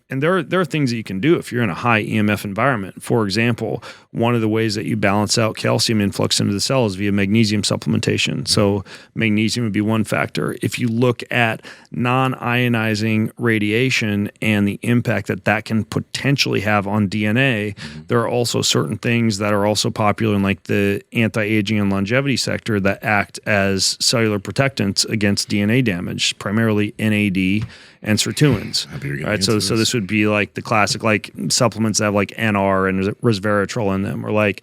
And there are things that you can do if you're in a high EMF environment. For example, one of the ways that you balance out calcium influx into the cell is via magnesium supplementation. So magnesium would be one factor. If you look at non-ionizing radiation and the impact that can potentially have on DNA, there are also certain things that are also popular in like the anti-aging and longevity sector that act as cellular protectants against DNA damage, primarily NAD and sirtuins. Right, so this would be like the classic like supplements that have like NR and resveratrol in them, or like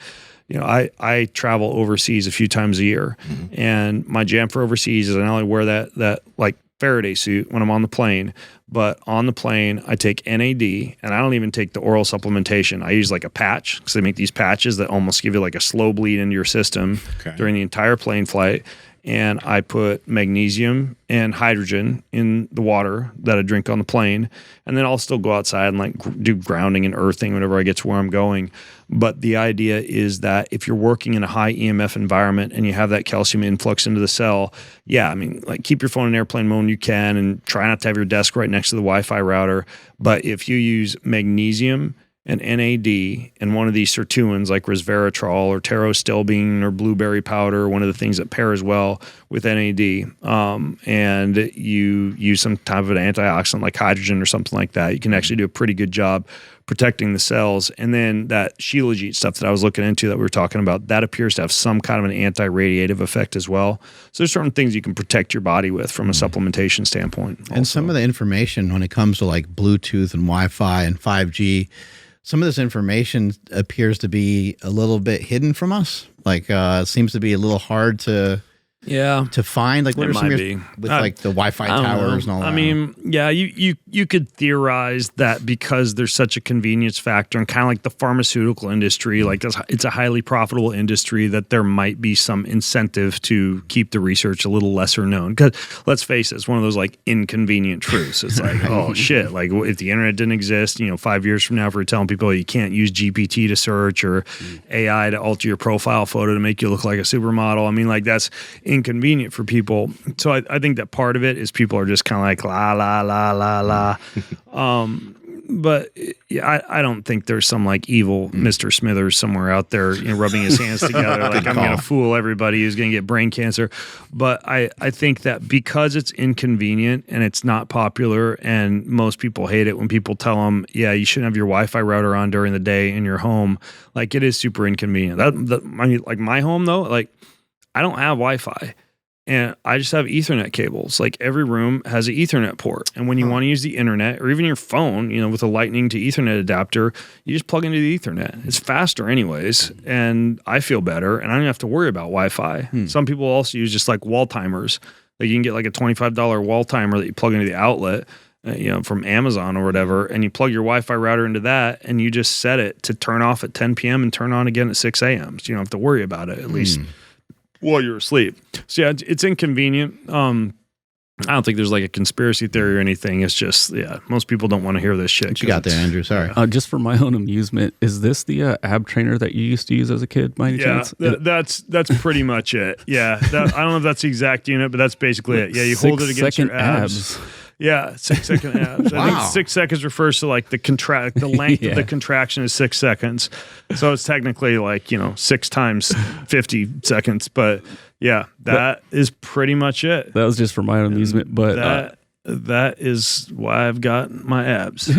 I travel overseas a few times a year, and my jam for overseas is I not only wear that like Faraday suit when I'm on the plane, but on the plane I take NAD, and I don't even take the oral supplementation. I use like a patch, because they make these patches that almost give you like a slow bleed into your system during the entire plane flight. And I put magnesium and hydrogen in the water that I drink on the plane. And then I'll still go outside and like do grounding and earthing whenever I get to where I'm going. But the idea is that if you're working in a high EMF environment and you have that calcium influx into the cell, like keep your phone in airplane mode when you can, and try not to have your desk right next to the Wi-Fi router. But if you use magnesium and NAD and one of these sirtuins like resveratrol or pterostilbene or blueberry powder, one of the things that pairs well with NAD, and you use some type of an antioxidant like hydrogen or something like that, you can actually do a pretty good job protecting the cells. And then that Shilajit stuff that I was looking into that we were talking about, that appears to have some kind of an anti-radiative effect as well. So there's certain things you can protect your body with from a supplementation standpoint. And also, some of the information when it comes to like Bluetooth and Wi-Fi and 5G, some of this information appears to be a little bit hidden from us. Like it seems to be a little hard to find. Like what are some of your, with like the Wi-Fi towers and all that? I mean, yeah, you could theorize that because there's such a convenience factor, and kind of like the pharmaceutical industry, like it's a highly profitable industry, that there might be some incentive to keep the research a little lesser known. Because let's face it, it's one of those like inconvenient truths. It's like, oh shit, like if the internet didn't exist, 5 years from now, if we're telling people you can't use GPT to search or AI to alter your profile photo to make you look like a supermodel, I mean, like that's inconvenient for people. So I think that part of it is people are just kind of like la la la la la. But yeah, I don't think there's some like evil Mr. Smithers somewhere out there rubbing his hands together like I'm going to fool everybody who's going to get brain cancer. But I think that because it's inconvenient and it's not popular, and most people hate it when people tell them, yeah, you shouldn't have your Wi-Fi router on during the day in your home. Like it is super inconvenient. I mean, like my home though, like I don't have Wi-Fi, and I just have Ethernet cables. Like every room has an Ethernet port. And when you want to use the internet or even your phone, with a lightning to Ethernet adapter, you just plug into the Ethernet. It's faster anyways. And I feel better, and I don't have to worry about Wi-Fi. Some people also use just like wall timers. Like you can get like a $25 wall timer that you plug into the outlet, from Amazon or whatever, and you plug your Wi-Fi router into that, and you just set it to turn off at 10 p.m. and turn on again at 6 a.m. So you don't have to worry about it, at least while you're asleep. So yeah, it's inconvenient. I don't think there's like a conspiracy theory or anything. It's just, most people don't want to hear this shit. What you got there, Andrew? Sorry. Just for my own amusement, is this the ab trainer that you used to use as a kid, by any chance? That's pretty much it. Yeah. I don't know if that's the exact unit, but that's basically it. Yeah, you hold it against your abs. Yeah, 6-second abs. Wow. I think 6 seconds refers to like the length of the contraction is 6 seconds. So it's technically like, 6 times 50 seconds. But yeah, that is pretty much it. That was just for my own amusement. But that is why I've got my abs.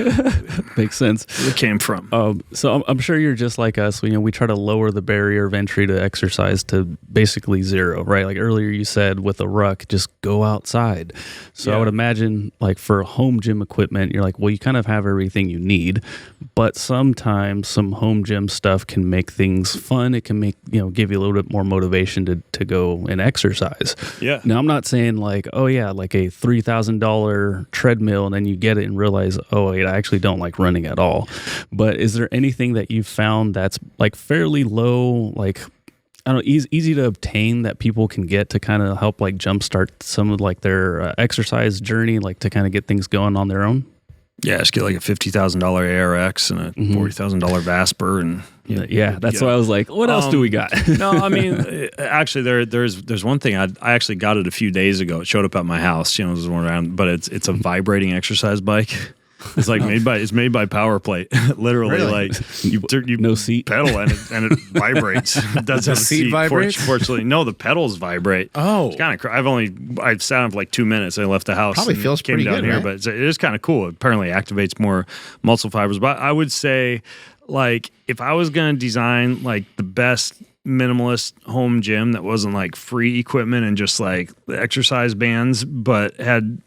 Makes sense. Where it came from. So I'm sure you're just like us. We try to lower the barrier of entry to exercise to basically zero, right? Like earlier you said with a ruck, just go outside. So I would imagine like for home gym equipment, you're like, well, you kind of have everything you need, but sometimes some home gym stuff can make things fun. It can make, give you a little bit more motivation to go and exercise. Yeah. Now I'm not saying like, oh yeah, like a $3,000 treadmill, and then you get it and realize, oh wait, I actually don't like running at all. But is there anything that you've found that's like fairly low, like I don't know, easy to obtain that people can get to kind of help like jumpstart some of like their exercise journey, like to kind of get things going on their own? Yeah, just get like a $50,000 ARX and a $40,000 Vasper, and that's why I was like, what else do we got? No, I mean, actually, there's one thing I actually got it a few days ago. It showed up at my house. There's one around, but it's a vibrating exercise bike. It's like made by Power Plate. Literally, Really? like you no seat pedal and it vibrates. It does have a seat. Vibrates? Fortunately, no, the pedals vibrate. Oh, it's kind of. I've sat on for like 2 minutes. I left the house. Probably and feels came pretty down good, here, right? but it is kind of cool. It apparently activates more muscle fibers. But I would say, like, if I was going to design like the best minimalist home gym that wasn't like free equipment and just like exercise bands, but had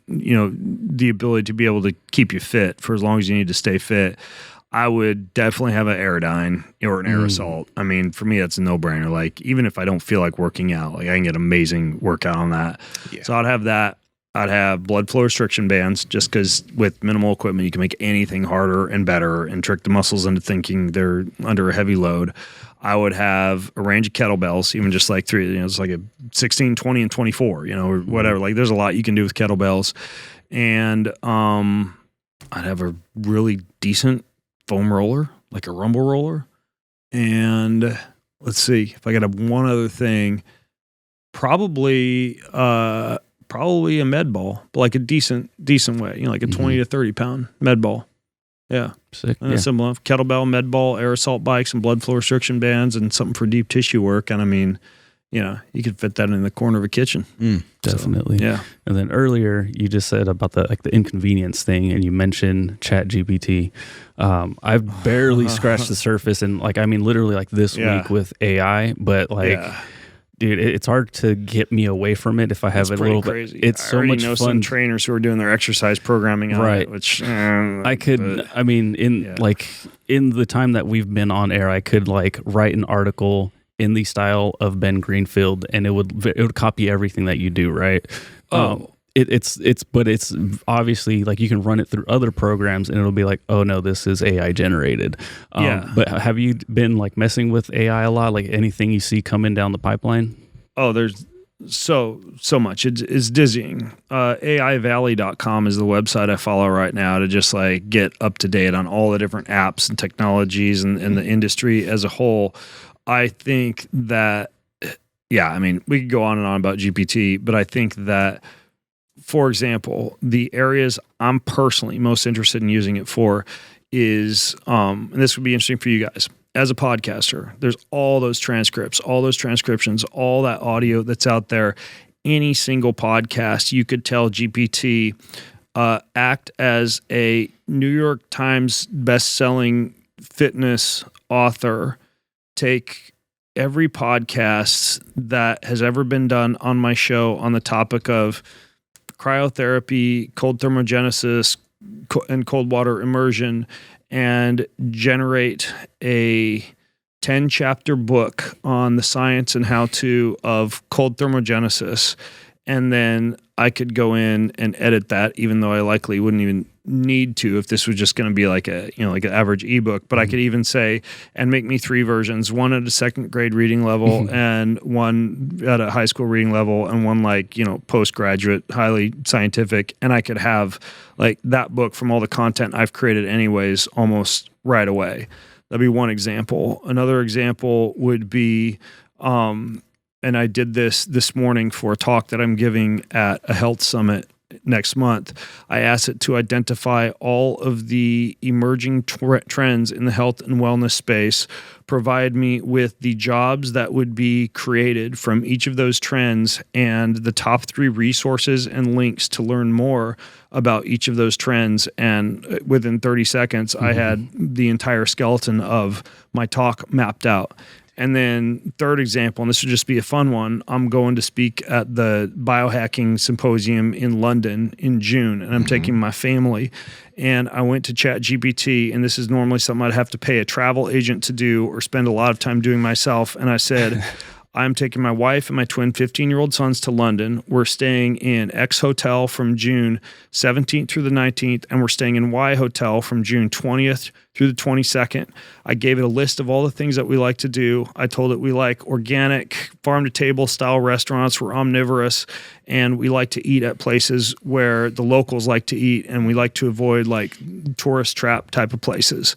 the ability to be able to keep you fit for as long as you need to stay fit, I would definitely have an Aerodyne or an Aerosol. I mean, for me, that's a no-brainer. Like, even if I don't feel like working out, like I can get amazing workout on that. Yeah. So I'd have that. I'd have blood flow restriction bands, just because with minimal equipment, you can make anything harder and better and trick the muscles into thinking they're under a heavy load. I would have a range of kettlebells, even just like three, it's like a 16, 20, and 24, or whatever. Like, there's a lot you can do with kettlebells. And I'd have a really decent foam roller, like a rumble roller. And let's see, if I could have one other thing, probably a med ball, but like a decent way, like a 20 to 30 pound med ball. Yeah. Sick. And simple enough. Kettlebell, med ball, air assault bikes, and blood flow restriction bands, and something for deep tissue work. And I mean, you could fit that in the corner of a kitchen. Definitely. So, yeah. And then earlier you just said about the inconvenience thing, and you mentioned ChatGPT. I've barely scratched the surface, and literally like this week with AI, but dude, it's hard to get me away from it if I have a little crazy. bit. It's so much fun. Some trainers who are doing their exercise programming on it, which in the time that we've been on air, I could write an article in the style of Ben Greenfield, and it would copy everything that you do, right? It's obviously like you can run it through other programs and it'll be like, oh no, this is AI generated. But have you been messing with AI a lot? Like anything you see coming down the pipeline? Oh, there's so much. It's dizzying. AIvalley.com is the website I follow right now to just get up to date on all the different apps and technologies and the industry as a whole. I think that, we could go on and on about GPT, but I think that, for example, the areas I'm personally most interested in using it for is, and this would be interesting for you guys, as a podcaster, there's all those transcripts, all those transcriptions, all that audio that's out there. Any single podcast, you could tell GPT, act as a New York Times best-selling fitness author, take every podcast that has ever been done on my show on the topic of cryotherapy, cold thermogenesis, and cold water immersion, and generate a 10-chapter book on the science and how-to of cold thermogenesis, and then I could go in and edit that, even though I likely wouldn't even need to if this was just going to be like a, like an average ebook. But I could even say, and make me 3 versions, one at a second grade reading level and one at a high school reading level and one like, postgraduate, highly scientific. And I could have like that book from all the content I've created anyways, almost right away. That'd be one example. Another example would be, and I did this morning for a talk that I'm giving at a health summit next month. I asked it to identify all of the emerging trends in the health and wellness space, provide me with the jobs that would be created from each of those trends and the top 3 resources and links to learn more about each of those trends. And within 30 seconds, I had the entire skeleton of my talk mapped out. And then third example, and this would just be a fun one, I'm going to speak at the biohacking symposium in London in June, and I'm taking my family. And I went to ChatGPT, and this is normally something I'd have to pay a travel agent to do or spend a lot of time doing myself. And I said, I'm taking my wife and my twin 15-year-old sons to London. We're staying in X hotel from June 17th through the 19th, and we're staying in Y hotel from June 20th through the 22nd. I gave it a list of all the things that we like to do. I told it we like organic, farm-to-table style restaurants. We're omnivorous, and we like to eat at places where the locals like to eat, and we like to avoid like tourist trap type of places.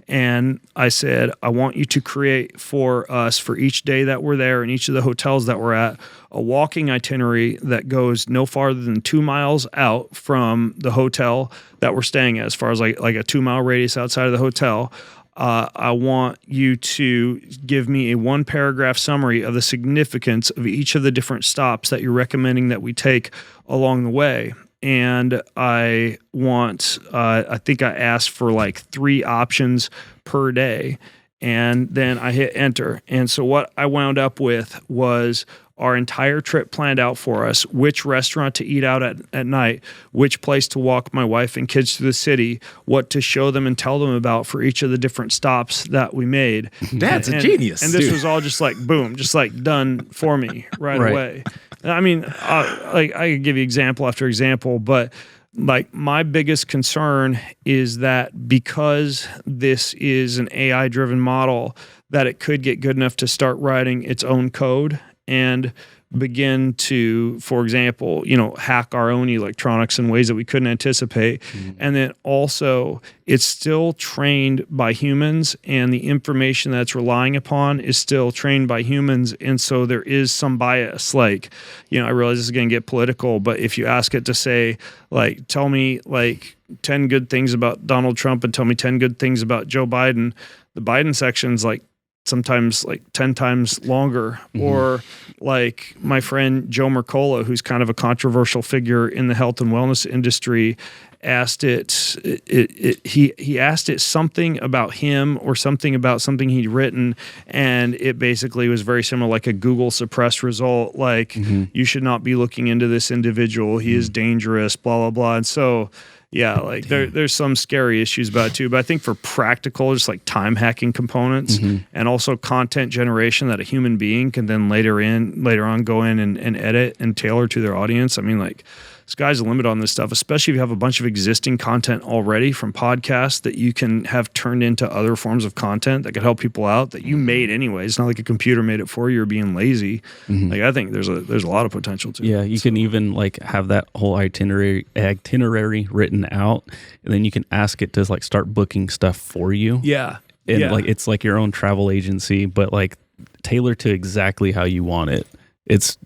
And I said, I want you to create for us, for each day that we're there and each of the hotels that we're at, a walking itinerary that goes no farther than 2 miles out from the hotel that we're staying at, as far as like a 2-mile radius outside of the hotel. I want you to give me a 1-paragraph summary of the significance of each of the different stops that you're recommending that we take along the way. And I want, I think I asked for like 3 options per day. And then I hit enter. And so what I wound up with was our entire trip planned out for us, which restaurant to eat out at night, which place to walk my wife and kids through the city, what to show them and tell them about for each of the different stops that we made. That's a genius. And this was all just like, boom, just like done for me right away. I mean, like I could give you example after example, but like my biggest concern is that because this is an AI driven model, that it could get good enough to start writing its own code and begin to, for example, hack our own electronics in ways that we couldn't anticipate. And then also it's still trained by humans, and the information that's relying upon is still trained by humans. And so there is some bias. Like, I realize this is going to get political, but if you ask it to say, like, tell me like 10 good things about Donald Trump and tell me 10 good things about Joe Biden, the Biden section's like sometimes like 10 times longer. Or like my friend Joe Mercola, who's kind of a controversial figure in the health and wellness industry, asked he asked it something about him or something about something he'd written, and it basically was very similar, like a Google suppressed result, like you should not be looking into this individual, he is dangerous, blah blah blah. And so yeah, like there's some scary issues about it too, but I think for practical, just like time hacking components and also content generation that a human being can then later on go in and edit and tailor to their audience. I mean, like, sky's the limit on this stuff, especially if you have a bunch of existing content already from podcasts that you can have turned into other forms of content that could help people out that you made anyway. It's not like a computer made it for you or being lazy. Like, I think there's a lot of potential to it. Yeah, you can even like have that whole itinerary written out, and then you can ask it to like start booking stuff for you. Yeah. And like it's like your own travel agency, but like tailored to exactly how you want it. It's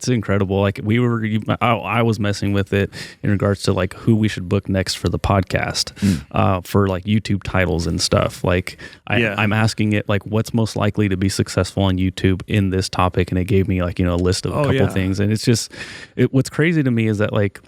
incredible. Like I was messing with it in regards to like who we should book next for the podcast, for like YouTube titles and stuff. Like I'm asking it like what's most likely to be successful on YouTube in this topic, and it gave me like a list of a couple things. And it's just what's crazy to me is that like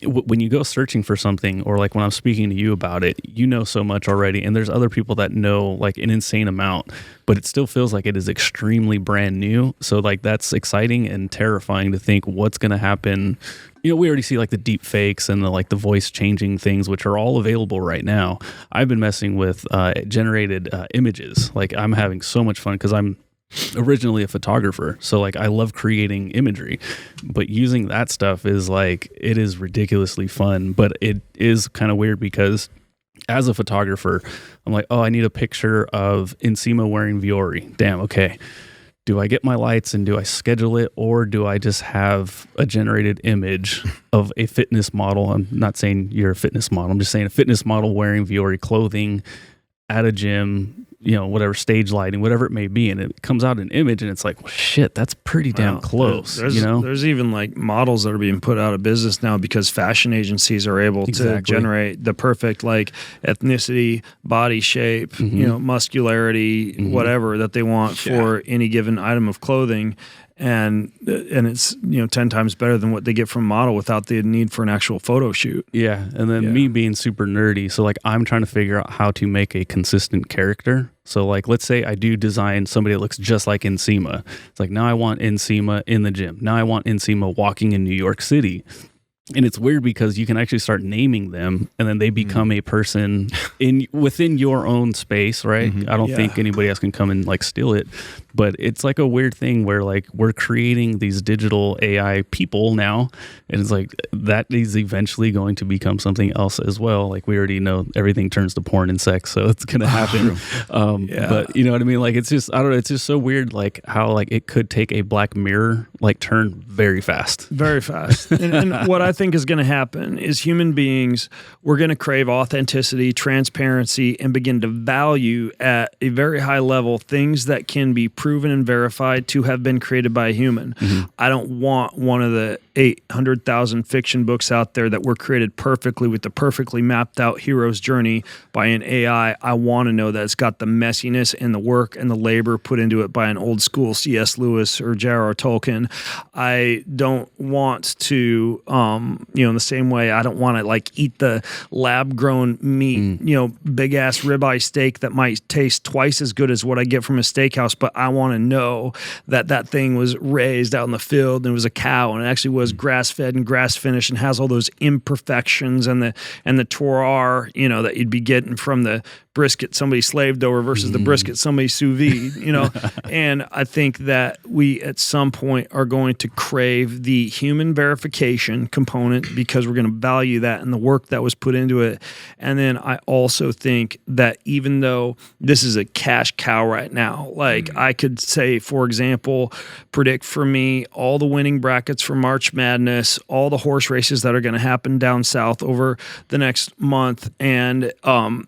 when you go searching for something, or like when I'm speaking to you about it, so much already, and there's other people that know like an insane amount, but it still feels like it is extremely brand new. So like that's exciting and terrifying to think what's going to happen. We already see like the deep fakes and the voice changing things, which are all available right now. I've been messing with generated images. Like I'm having so much fun because I'm originally a photographer, so like I love creating imagery, but using that stuff is like, it is ridiculously fun, but it is kind of weird because as a photographer, I'm like, oh, I need a picture of Nsima wearing Viore. Damn, okay. Do I get my lights and do I schedule it, or do I just have a generated image of a fitness model? I'm not saying you're a fitness model. I'm just saying a fitness model wearing Viore clothing at a gym, you know, whatever, stage lighting, whatever it may be. And it comes out an image and it's like, well, shit, that's pretty damn close. You know, there's even like models that are being put out of business now because fashion agencies are able to generate the perfect like ethnicity, body shape, you know, muscularity, whatever that they want for any given item of clothing. And it's, you know, 10 times better than what they get from a model without the need for an actual photo shoot. Yeah. And then me being super nerdy. So like, I'm trying to figure out how to make a consistent character. So like, let's say I do design somebody that looks just like Nsima. It's like, now I want Nsima in the gym. Now I want Nsima walking in New York City. And it's weird because you can actually start naming them and then they become a person within your own space, right? I don't think anybody else can come and like steal it. But it's like a weird thing where like we're creating these digital AI people now, and it's like that is eventually going to become something else as well. Like we already know everything turns to porn and sex, so it's gonna happen. But you know what I mean? Like it's just, I don't know, it's just so weird like how like it could take a Black Mirror like turn very fast. Very fast. And what I think is going to happen is human beings, we're going to crave authenticity, transparency, and begin to value at a very high level things that can be proven and verified to have been created by a human. I don't want one of the 800,000 fiction books out there that were created perfectly with the perfectly mapped out hero's journey by an AI. I want to know that it's got the messiness and the work and the labor put into it by an old school C.S. Lewis or J.R.R. Tolkien. I don't want to, you know, in the same way, I don't want to like eat the lab grown meat, you know, big ass ribeye steak that might taste twice as good as what I get from a steakhouse, but I want to know that that thing was raised out in the field and it was a cow and it actually was grass fed and grass finished and has all those imperfections and the terroir, you know, that you'd be getting from the brisket somebody slaved over versus the brisket somebody sous vide, you know. And I think that we at some point are going to crave the human verification component because we're going to value that and the work that was put into it. And then I also think that even though this is a cash cow right now, like I could say, for example, predict for me all the winning brackets for March Madness, all the horse races that are going to happen down south over the next month, and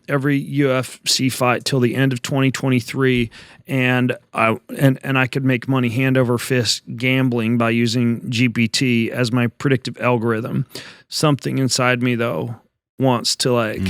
every UFC fight till the end of 2023, and I could make money hand over fist gambling by using GPT as my predictive algorithm. Something inside me though wants to like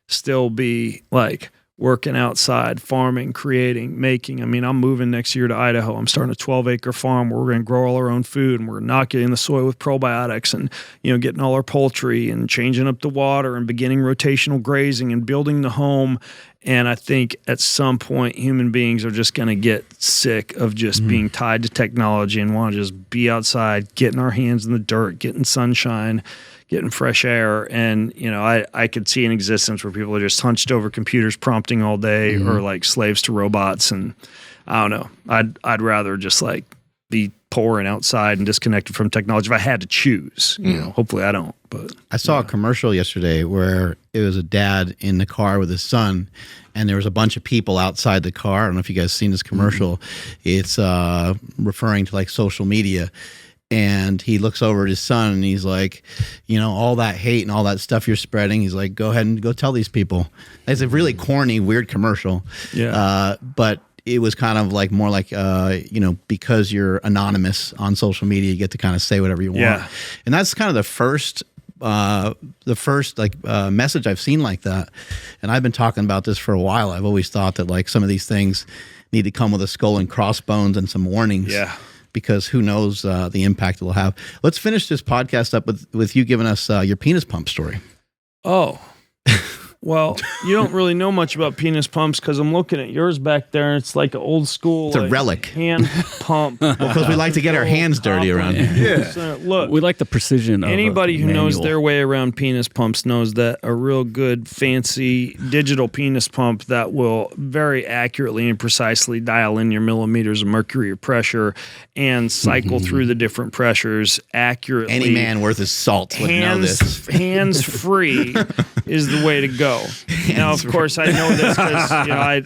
still be like working outside, farming, creating, making. I mean, I'm moving next year to Idaho. I'm starting a 12-acre farm where we're going to grow all our own food, and we're inoculating the soil with probiotics and, you know, getting all our poultry and changing up the water and beginning rotational grazing and building the home. And I think at some point human beings are just going to get sick of just being tied to technology and want to just be outside, getting our hands in the dirt, getting sunshine, getting fresh air. And, you know, I could see an existence where people are just hunched over computers prompting all day or like slaves to robots. And I don't know, I'd rather just like be poor and outside and disconnected from technology if I had to choose. You know, hopefully I don't. But I saw a commercial yesterday where it was a dad in the car with his son, and there was a bunch of people outside the car. I don't know if you guys seen this commercial. It's referring to like social media. And he looks over at his son and he's like, you know, all that hate and all that stuff you're spreading. He's like, go ahead and go tell these people. It's a really corny, weird commercial. Yeah. But it was kind of like more like, you know, because you're anonymous on social media, you get to kind of say whatever you want. Yeah. And that's kind of the first message I've seen like that. And I've been talking about this for a while. I've always thought that like some of these things need to come with a skull and crossbones and some warnings. Yeah. Because who knows the impact it'll have. Let's finish this podcast up with you giving us your penis pump story. Oh, Well, you don't really know much about penis pumps because I'm looking at yours back there, and it's like an old school. It's a relic. Hand pump. Because we like to get our hands dirty around here. Yeah. So, look, We like the precision of anybody a who knows manual. their way around penis pumps knows that a real good, fancy digital penis pump that will very accurately and precisely dial in your millimeters of mercury or pressure and cycle through the different pressures accurately. Any man worth his salt would know this. Hands free is the way to go. Now, of course, I know this because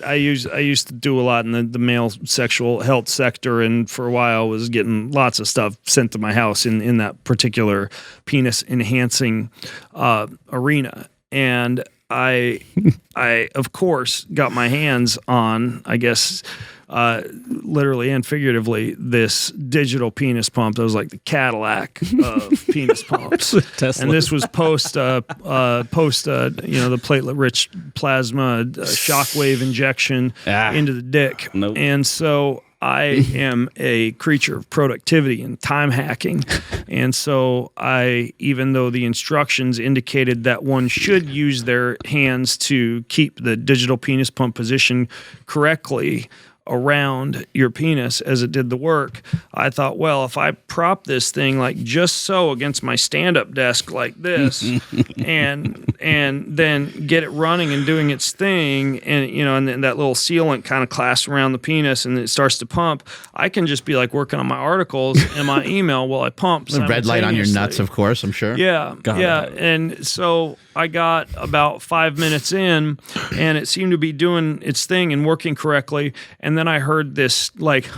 I used to do a lot in the male sexual health sector, and for a while was getting lots of stuff sent to my house in that particular penis enhancing arena, and I of course got my hands on, I guess, literally and figuratively, this digital penis pump that was like the Cadillac of penis pumps. Tesla. And this was post the platelet-rich plasma shockwave injection into the dick. Nope. And so I am a creature of productivity and time hacking. And so even though the instructions indicated that one should use their hands to keep the digital penis pump position correctly around your penis as it did the work, I thought, well, if I prop this thing like just so against my stand-up desk like this and then get it running and doing its thing, and then that little sealant kind of clasps around the penis and it starts to pump, I can just be like working on my articles and my email while I pump. The red light on your nuts, simultaneously. of course, I'm sure. Yeah, Got yeah. it. And so I got about 5 minutes in, and it seemed to be doing its thing and working correctly. And then I heard this like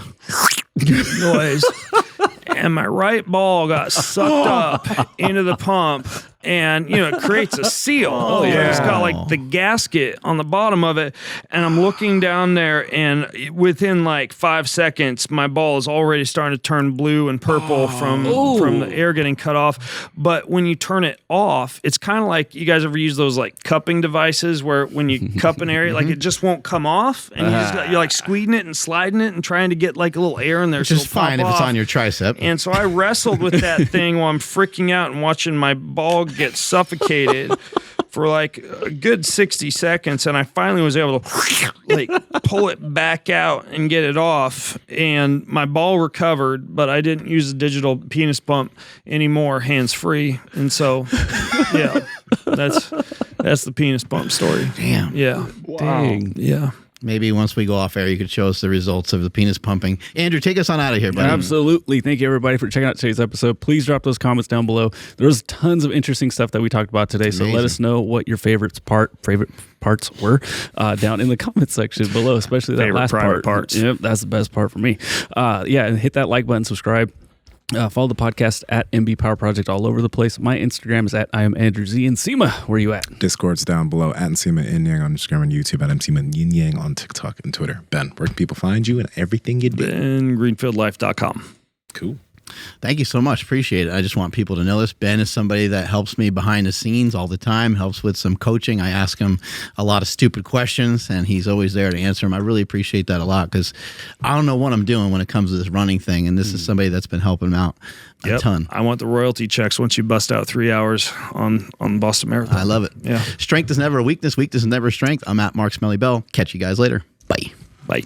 noise, and my right ball got sucked up into the pump. And, it creates a seal. Oh, yeah. It's got like the gasket on the bottom of it. And I'm looking down there, and within like 5 seconds, my ball is already starting to turn blue and purple from the air getting cut off. But when you turn it off, it's kind of like, you guys ever use those like cupping devices where when you cup an area, like it just won't come off. And you're like squeezing it and sliding it and trying to get like a little air in there. Which is fine if it's on your tricep. And so I wrestled with that thing while I'm freaking out and watching my ball get suffocated for like a good 60 seconds. And I finally was able to like pull it back out and get it off. And my ball recovered, but I didn't use the digital penis pump anymore, hands free. And so, yeah, that's the penis pump story. Damn. Yeah. Dang. Yeah. Maybe once we go off air, you could show us the results of the penis pumping. Andrew, take us on out of here, buddy. Absolutely. Thank you, everybody, for checking out today's episode. Please drop those comments down below. There's tons of interesting stuff that we talked about today, so let us know what your favorite parts were down in the comment section below, especially that Favorite last private part. parts. Yep, that's the best part for me. And hit that like button, subscribe. Follow the podcast at MB Power Project all over the place. My Instagram is at I am Andrew Z. Nsima, where are you at? Discord's down below at Nsima Inyang on Instagram and YouTube, at Nsima Inyang on TikTok and Twitter. Ben, where can people find you and everything you do? And greenfieldlife.com. Cool. Thank you so much. Appreciate it. I just want people to know this. Ben is somebody that helps me behind the scenes all the time, helps with some coaching. I ask him a lot of stupid questions, and he's always there to answer them. I really appreciate that a lot because I don't know what I'm doing when it comes to this running thing, and this is somebody that's been helping him out a ton. I want the royalty checks once you bust out 3 hours on Boston Marathon. I love it. Yeah. Strength is never a weakness. Weakness is never a strength. I'm at Mark Smelly Bell. Catch you guys later. Bye. Bye.